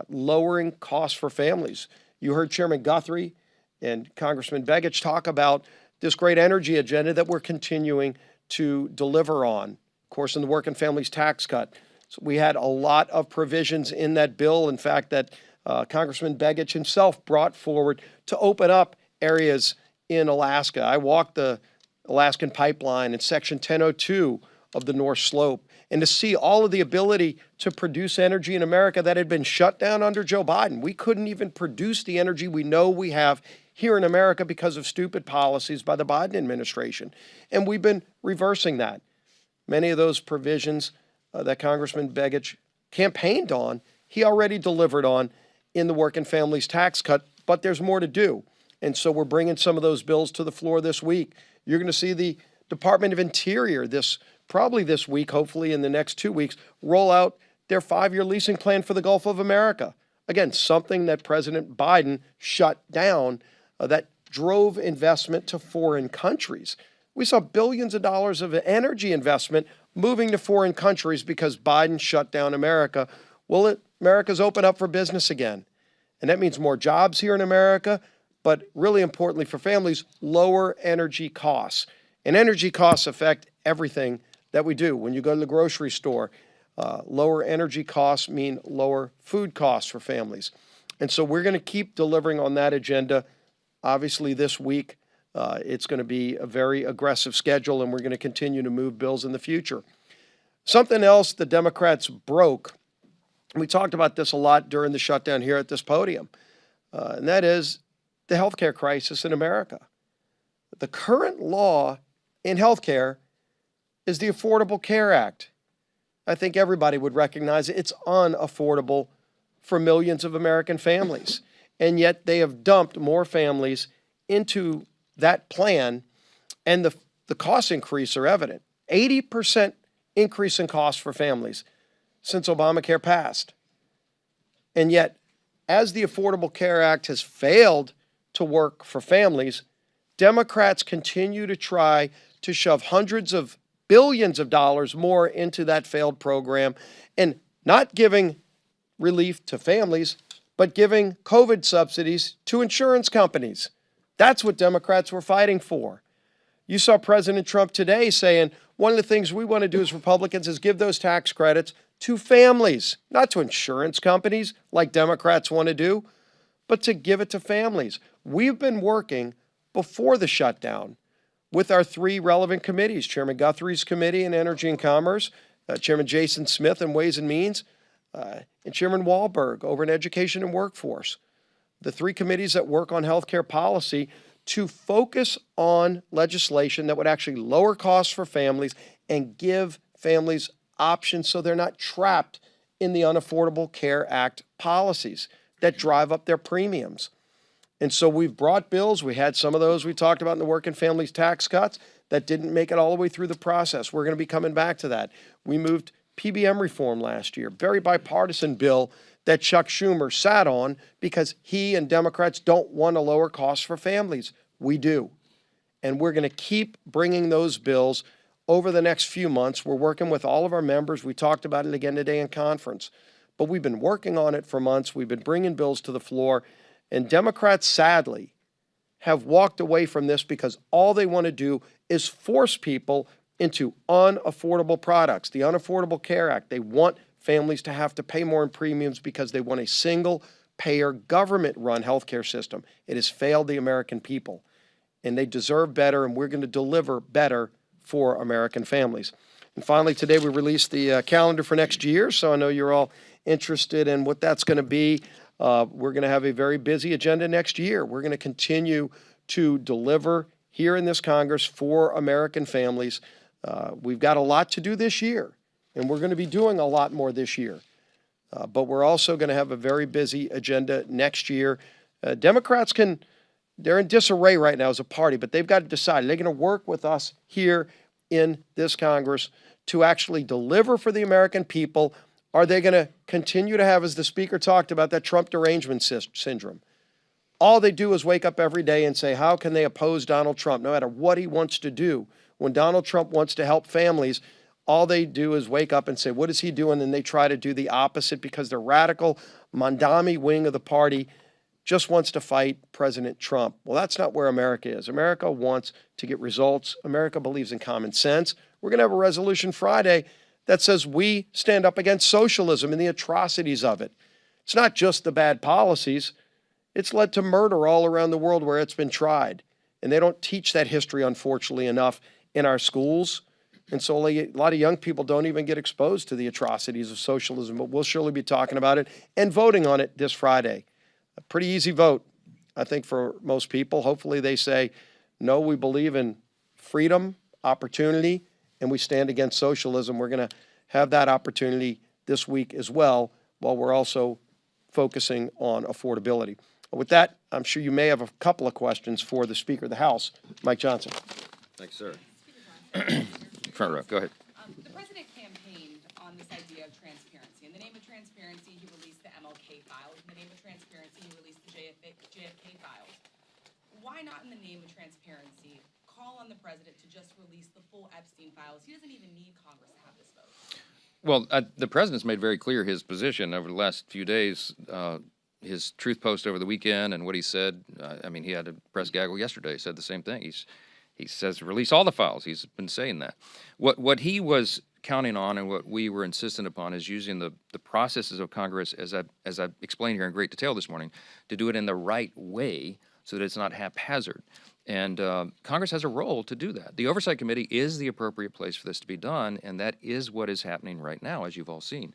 lowering costs for families. You heard Chairman Guthrie and Congressman Begich talk about this great energy agenda that we're continuing to deliver on. Of course, in the Working Families Tax Cut, so we had a lot of provisions in that bill, in fact, that Congressman Begich himself brought forward to open up areas in Alaska. I walked the Alaskan pipeline in Section 1002 of the North Slope, and to see all of the ability to produce energy in America that had been shut down under Joe Biden. We couldn't even produce the energy we know we have here in America because of stupid policies by the Biden administration. And we've been reversing that. Many of those provisions that Congressman Begich campaigned on, he already delivered on in the Working Families Tax Cut, but there's more to do. And so we're bringing some of those bills to the floor this week. You're going to see the Department of Interior probably this week, hopefully in the next 2 weeks, roll out their 5-year leasing plan for the Gulf of America. Again, something that President Biden shut down that drove investment to foreign countries. We saw billions of dollars of energy investment moving to foreign countries because Biden shut down America. Well, America's open up for business again. And that means more jobs here in America, but really importantly for families, lower energy costs. And energy costs affect everything that we do. When you go to the grocery store, lower energy costs mean lower food costs for families. And so we're going to keep delivering on that agenda. Obviously, this week, it's going to be a very aggressive schedule, and we're going to continue to move bills in the future. Something else the Democrats broke, we talked about this a lot during the shutdown here at this podium, and that is the healthcare crisis in America. The current law in healthcare is the Affordable Care Act. I think everybody would recognize it's unaffordable for millions of American families. And yet they have dumped more families into that plan, and the cost increase are evident. 80% increase in costs for families since Obamacare passed. And yet, as the Affordable Care Act has failed to work for families, Democrats continue to try to shove hundreds of billions of dollars more into that failed program, and not giving relief to families, but giving COVID subsidies to insurance companies. That's what Democrats were fighting for. You saw President Trump today saying, one of the things we want to do as Republicans is give those tax credits to families, not to insurance companies like Democrats want to do, but to give it to families. We've been working before the shutdown with our three relevant committees, Chairman Guthrie's committee in Energy and Commerce, Chairman Jason Smith in Ways and Means, and Chairman Wahlberg over in Education and Workforce. The three committees that work on healthcare policy to focus on legislation that would actually lower costs for families and give families options so they're not trapped in the Unaffordable Care Act policies that drive up their premiums. And so we've brought bills. We had some of those we talked about in the working families tax cuts that didn't make it all the way through the process. We're going to be coming back to that. We moved PBM reform last year, very bipartisan bill that Chuck Schumer sat on because he and Democrats don't want to lower costs for families. We do. And we're going to keep bringing those bills over the next few months. We're working with all of our members. We talked about it again today in conference. But we've been working on it for months. We've been bringing bills to the floor. And Democrats, sadly, have walked away from this because all they want to do is force people into unaffordable products, the Unaffordable Care Act. They want families to have to pay more in premiums because they want a single-payer, government-run healthcare system. It has failed the American people, and they deserve better, and we're going to deliver better for American families. And finally, today we released the calendar for next year, so I know you're all interested in what that's going to be. We're going to have a very busy agenda next year. We're going to continue to deliver here in this Congress for American families. We've got a lot to do this year, and we're going to be doing a lot more this year. But we're also going to have a very busy agenda next year. Democrats they're in disarray right now as a party, but they've got to decide. Are they going to work with us here in this Congress to actually deliver for the American people? Are they going to continue to have, as the Speaker talked about, that Trump derangement syndrome? All they do is wake up every day and say, how can they oppose Donald Trump, no matter what he wants to do? When Donald Trump wants to help families, all they do is wake up and say, what is he doing? And they try to do the opposite because the radical Mondami wing of the party just wants to fight President Trump. Well, that's not where America is. America wants to get results. America believes in common sense. We're going to have a resolution Friday that says we stand up against socialism and the atrocities of it. It's not just the bad policies. It's led to murder all around the world where it's been tried. And they don't teach that history, unfortunately, enough in our schools. And so a lot of young people don't even get exposed to the atrocities of socialism. But we'll surely be talking about it and voting on it this Friday. A pretty easy vote, I think, for most people. Hopefully they say, no, we believe in freedom, opportunity, and we stand against socialism. We're going to have that opportunity this week as well, while we're also focusing on affordability. With that, I'm sure you may have a couple of questions for the Speaker of the House, Mike Johnson. Thanks, sir. Front row, go ahead. The president campaigned on this idea of transparency. In the name of transparency, he released the MLK files. In the name of transparency, he released the JFK files. Why not, in the name of transparency, call on the president to just release the full Epstein files? He doesn't even need Congress to have this vote. Well, the president's made very clear his position over the last few days. His truth post over the weekend and what he said. I mean, he had a press gaggle yesterday. He said the same thing. He says release all the files. He's been saying that. What he was counting on and what we were insistent upon is using the processes of Congress, as I explained here in great detail this morning, to do it in the right way so that it's not haphazard. And Congress has a role to do that. The Oversight Committee is the appropriate place for this to be done, and that is what is happening right now, as you've all seen.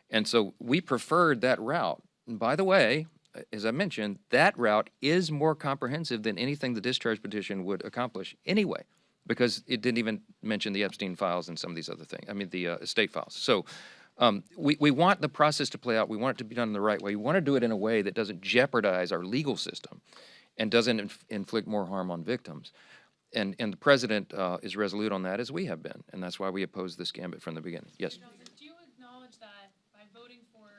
And so we preferred that route. And by the way, as I mentioned, that route is more comprehensive than anything the discharge petition would accomplish anyway, because it didn't even mention the Epstein files and some of these other things, I mean the estate files. So we want the process to play out. We want it to be done in the right way. We want to do it in a way that doesn't jeopardize our legal system and doesn't inflict more harm on victims. And the president is resolute on that, as we have been, and that's why we opposed this gambit from the beginning. Yes? Do you acknowledge that by voting for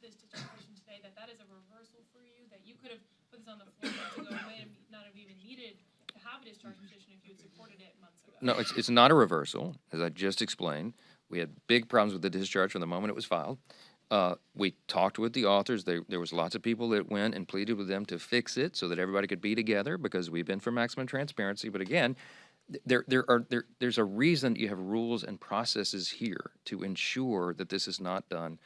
this discharge today, that is a reversal for you, that you could have put this on the floor months ago, may not have even needed to have a discharge petition if you had supported it months ago? No, it's not a reversal, as I just explained. We had big problems with the discharge from the moment it was filed. We talked with the authors. There was lots of people that went and pleaded with them to fix it so that everybody could be together, because we've been for maximum transparency. But again, there's a reason you have rules and processes here to ensure that this is not done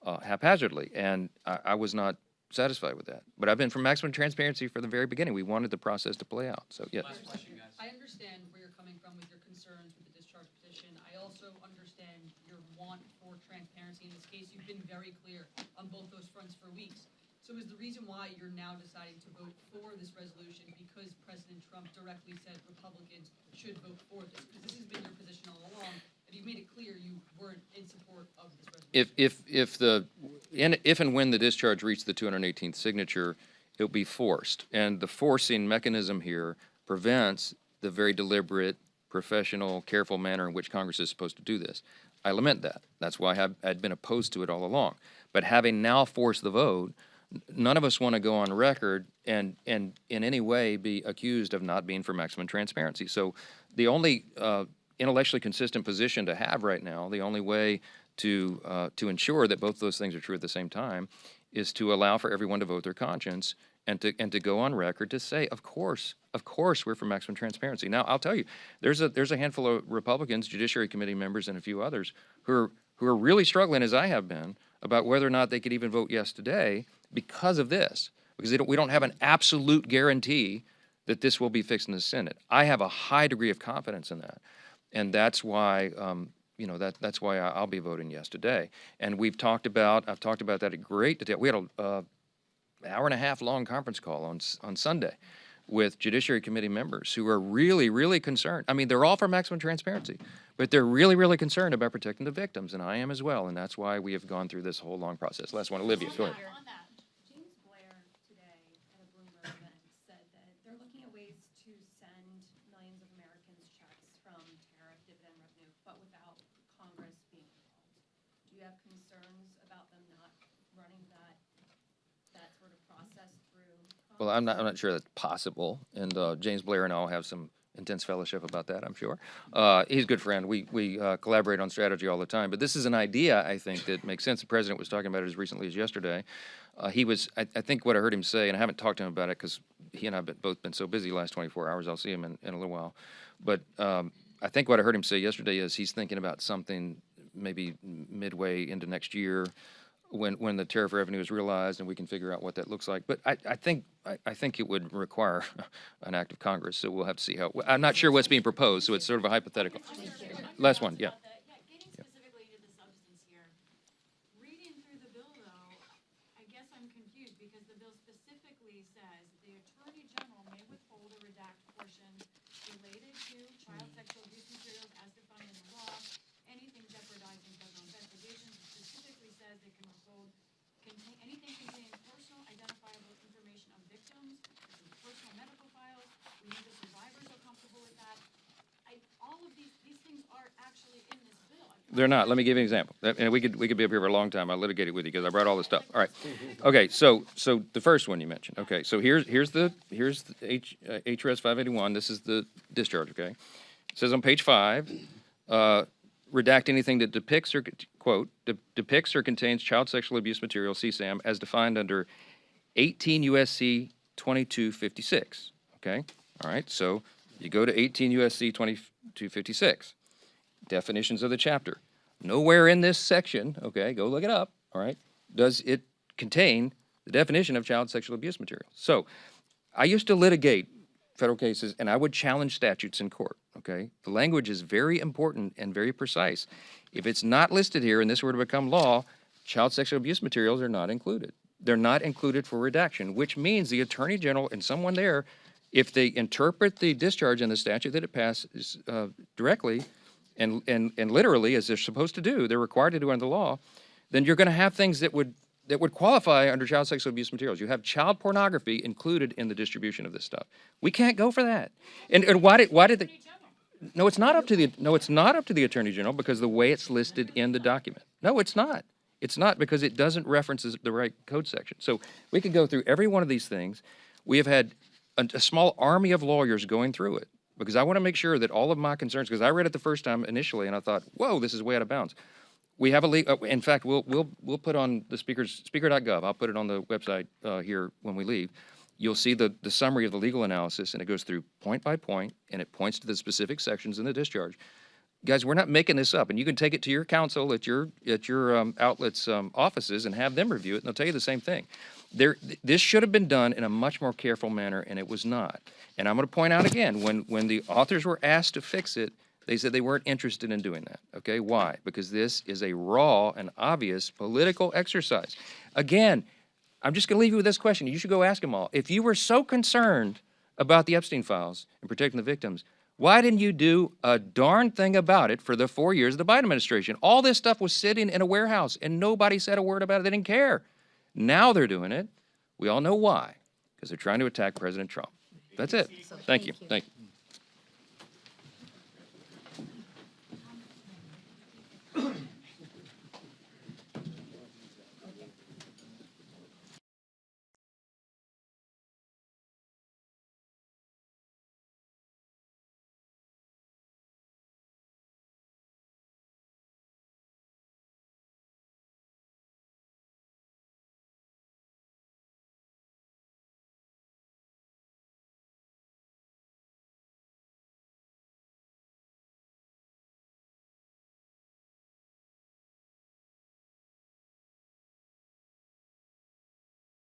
haphazardly. And I was not satisfied with that. But I've been for maximum transparency from the very beginning. We wanted the process to play out. So, yes. Last question, guys. I understand where you're coming from with your concerns with the discharge petition. I also understand your want for transparency in this case. You've been very clear on both those fronts for weeks. So is the reason why you're now deciding to vote for this resolution because President Trump directly said Republicans should vote for this? Because this has been your position all along, and you've made it clear you weren't in support of this resolution. If and when the discharge reached the 218th signature, it will be forced. And the forcing mechanism here prevents the very deliberate, professional, careful manner in which Congress is supposed to do this. I lament that. That's why I'd been opposed to it all along. But having now forced the vote, none of us want to go on record and in any way be accused of not being for maximum transparency. So the only intellectually consistent position to have right now, the only way to ensure that both those things are true at the same time, is to allow for everyone to vote their conscience and to go on record to say, of course we're for maximum transparency. Now, I'll tell you, there's a handful of Republicans, Judiciary Committee members, and a few others who are really struggling, as I have been, about whether or not they could even vote yes today because of this, because we don't have an absolute guarantee that this will be fixed in the Senate. I have a high degree of confidence in that, and that's why that's why I'll be voting yes today. And I've talked about that at great detail. We had a hour and a half long conference call on Sunday with Judiciary Committee members who are really, really concerned. I mean, they're all for maximum transparency, but they're really, really concerned about protecting the victims, and I am as well, and that's why we have gone through this whole long process. Last one, Olivia, go ahead. On that, James Blair today at a Bloomberg event said that they're looking at ways to send millions of Americans checks from tariff dividend revenue, but without Congress being involved. Do you have concerns about them not running that sort of process through Congress? Well, I'm not sure that's possible, and James Blair and I will have some intense fellowship about that, I'm sure. He's a good friend. We collaborate on strategy all the time, but this is an idea, I think, that makes sense. The president was talking about it as recently as yesterday. I think what I heard him say, and I haven't talked to him about it because he and I have both been so busy the last 24 hours, I'll see him in a little while, but I think what I heard him say yesterday is he's thinking about something maybe midway into next year, when the tariff revenue is realized and we can figure out what that looks like. But I think it would require an act of Congress, so we'll have to see how. I'm not sure what's being proposed, so it's sort of a hypothetical. Last one, yeah. Getting specifically to the substance here. Reading through the bill, though, I guess I'm confused because the bill specifically says the Attorney General may withhold or redact portions related to child sexual abuse materials as defined in the law, anything jeopardizing federal investigations. It specifically says they can withhold anything containing personal identifiable information of victims, personal medical files. We know the survivors are comfortable with that. All of these things are actually in this bill. They're not. Let me give you an example. And we could be up here for a long time. I'll litigate it with you because I brought all this stuff. All right. Okay. So the first one you mentioned. Okay. So here's the HRS 581. This is the discharge. Okay. It says on page 5, redact anything that depicts or quote depicts or contains child sexual abuse material (CSAM) as defined under 18 U.S.C. 2256. Okay. All right. So you go to 18 U.S.C. 2256. Definitions of the chapter. Nowhere in this section, okay, go look it up, all right, does it contain the definition of child sexual abuse material. So I used to litigate federal cases, and I would challenge statutes in court, okay? The language is very important and very precise. If it's not listed here and this were to become law, child sexual abuse materials are not included. They're not included for redaction, which means the Attorney General and someone there, if they interpret the discharge in the statute that it passes directly and literally, as they're supposed to do, they're required to do under the law, then you're going to have things that would qualify under child sexual abuse materials. You have child pornography included in the distribution of this stuff. We can't go for that. And why did they? No, it's not up to the Attorney General because the way it's listed in the document. No, it's not. It's not because it doesn't reference the right code section. So we can go through every one of these things. We have had a small army of lawyers going through it because I want to make sure that all of my concerns, because I read it the first time initially and I thought, whoa, this is way out of bounds. We have in fact, we'll put on the speaker.gov. I'll put it on the website here when we leave. You'll see the summary of the legal analysis, and it goes through point by point, and it points to the specific sections in the discharge. Guys, we're not making this up, and you can take it to your counsel at your outlet's offices and have them review it, and they'll tell you the same thing. This should have been done in a much more careful manner, and it was not. And I'm going to point out again, when the authors were asked to fix it, they said they weren't interested in doing that. Okay, why? Because this is a raw and obvious political exercise. Again, I'm just going to leave you with this question. You should go ask them all. If you were so concerned about the Epstein files and protecting the victims, why didn't you do a darn thing about it for the 4 years of the Biden administration? All this stuff was sitting in a warehouse, and nobody said a word about it. They didn't care. Now they're doing it. We all know why, because they're trying to attack President Trump. That's it. Thank you. Thank you.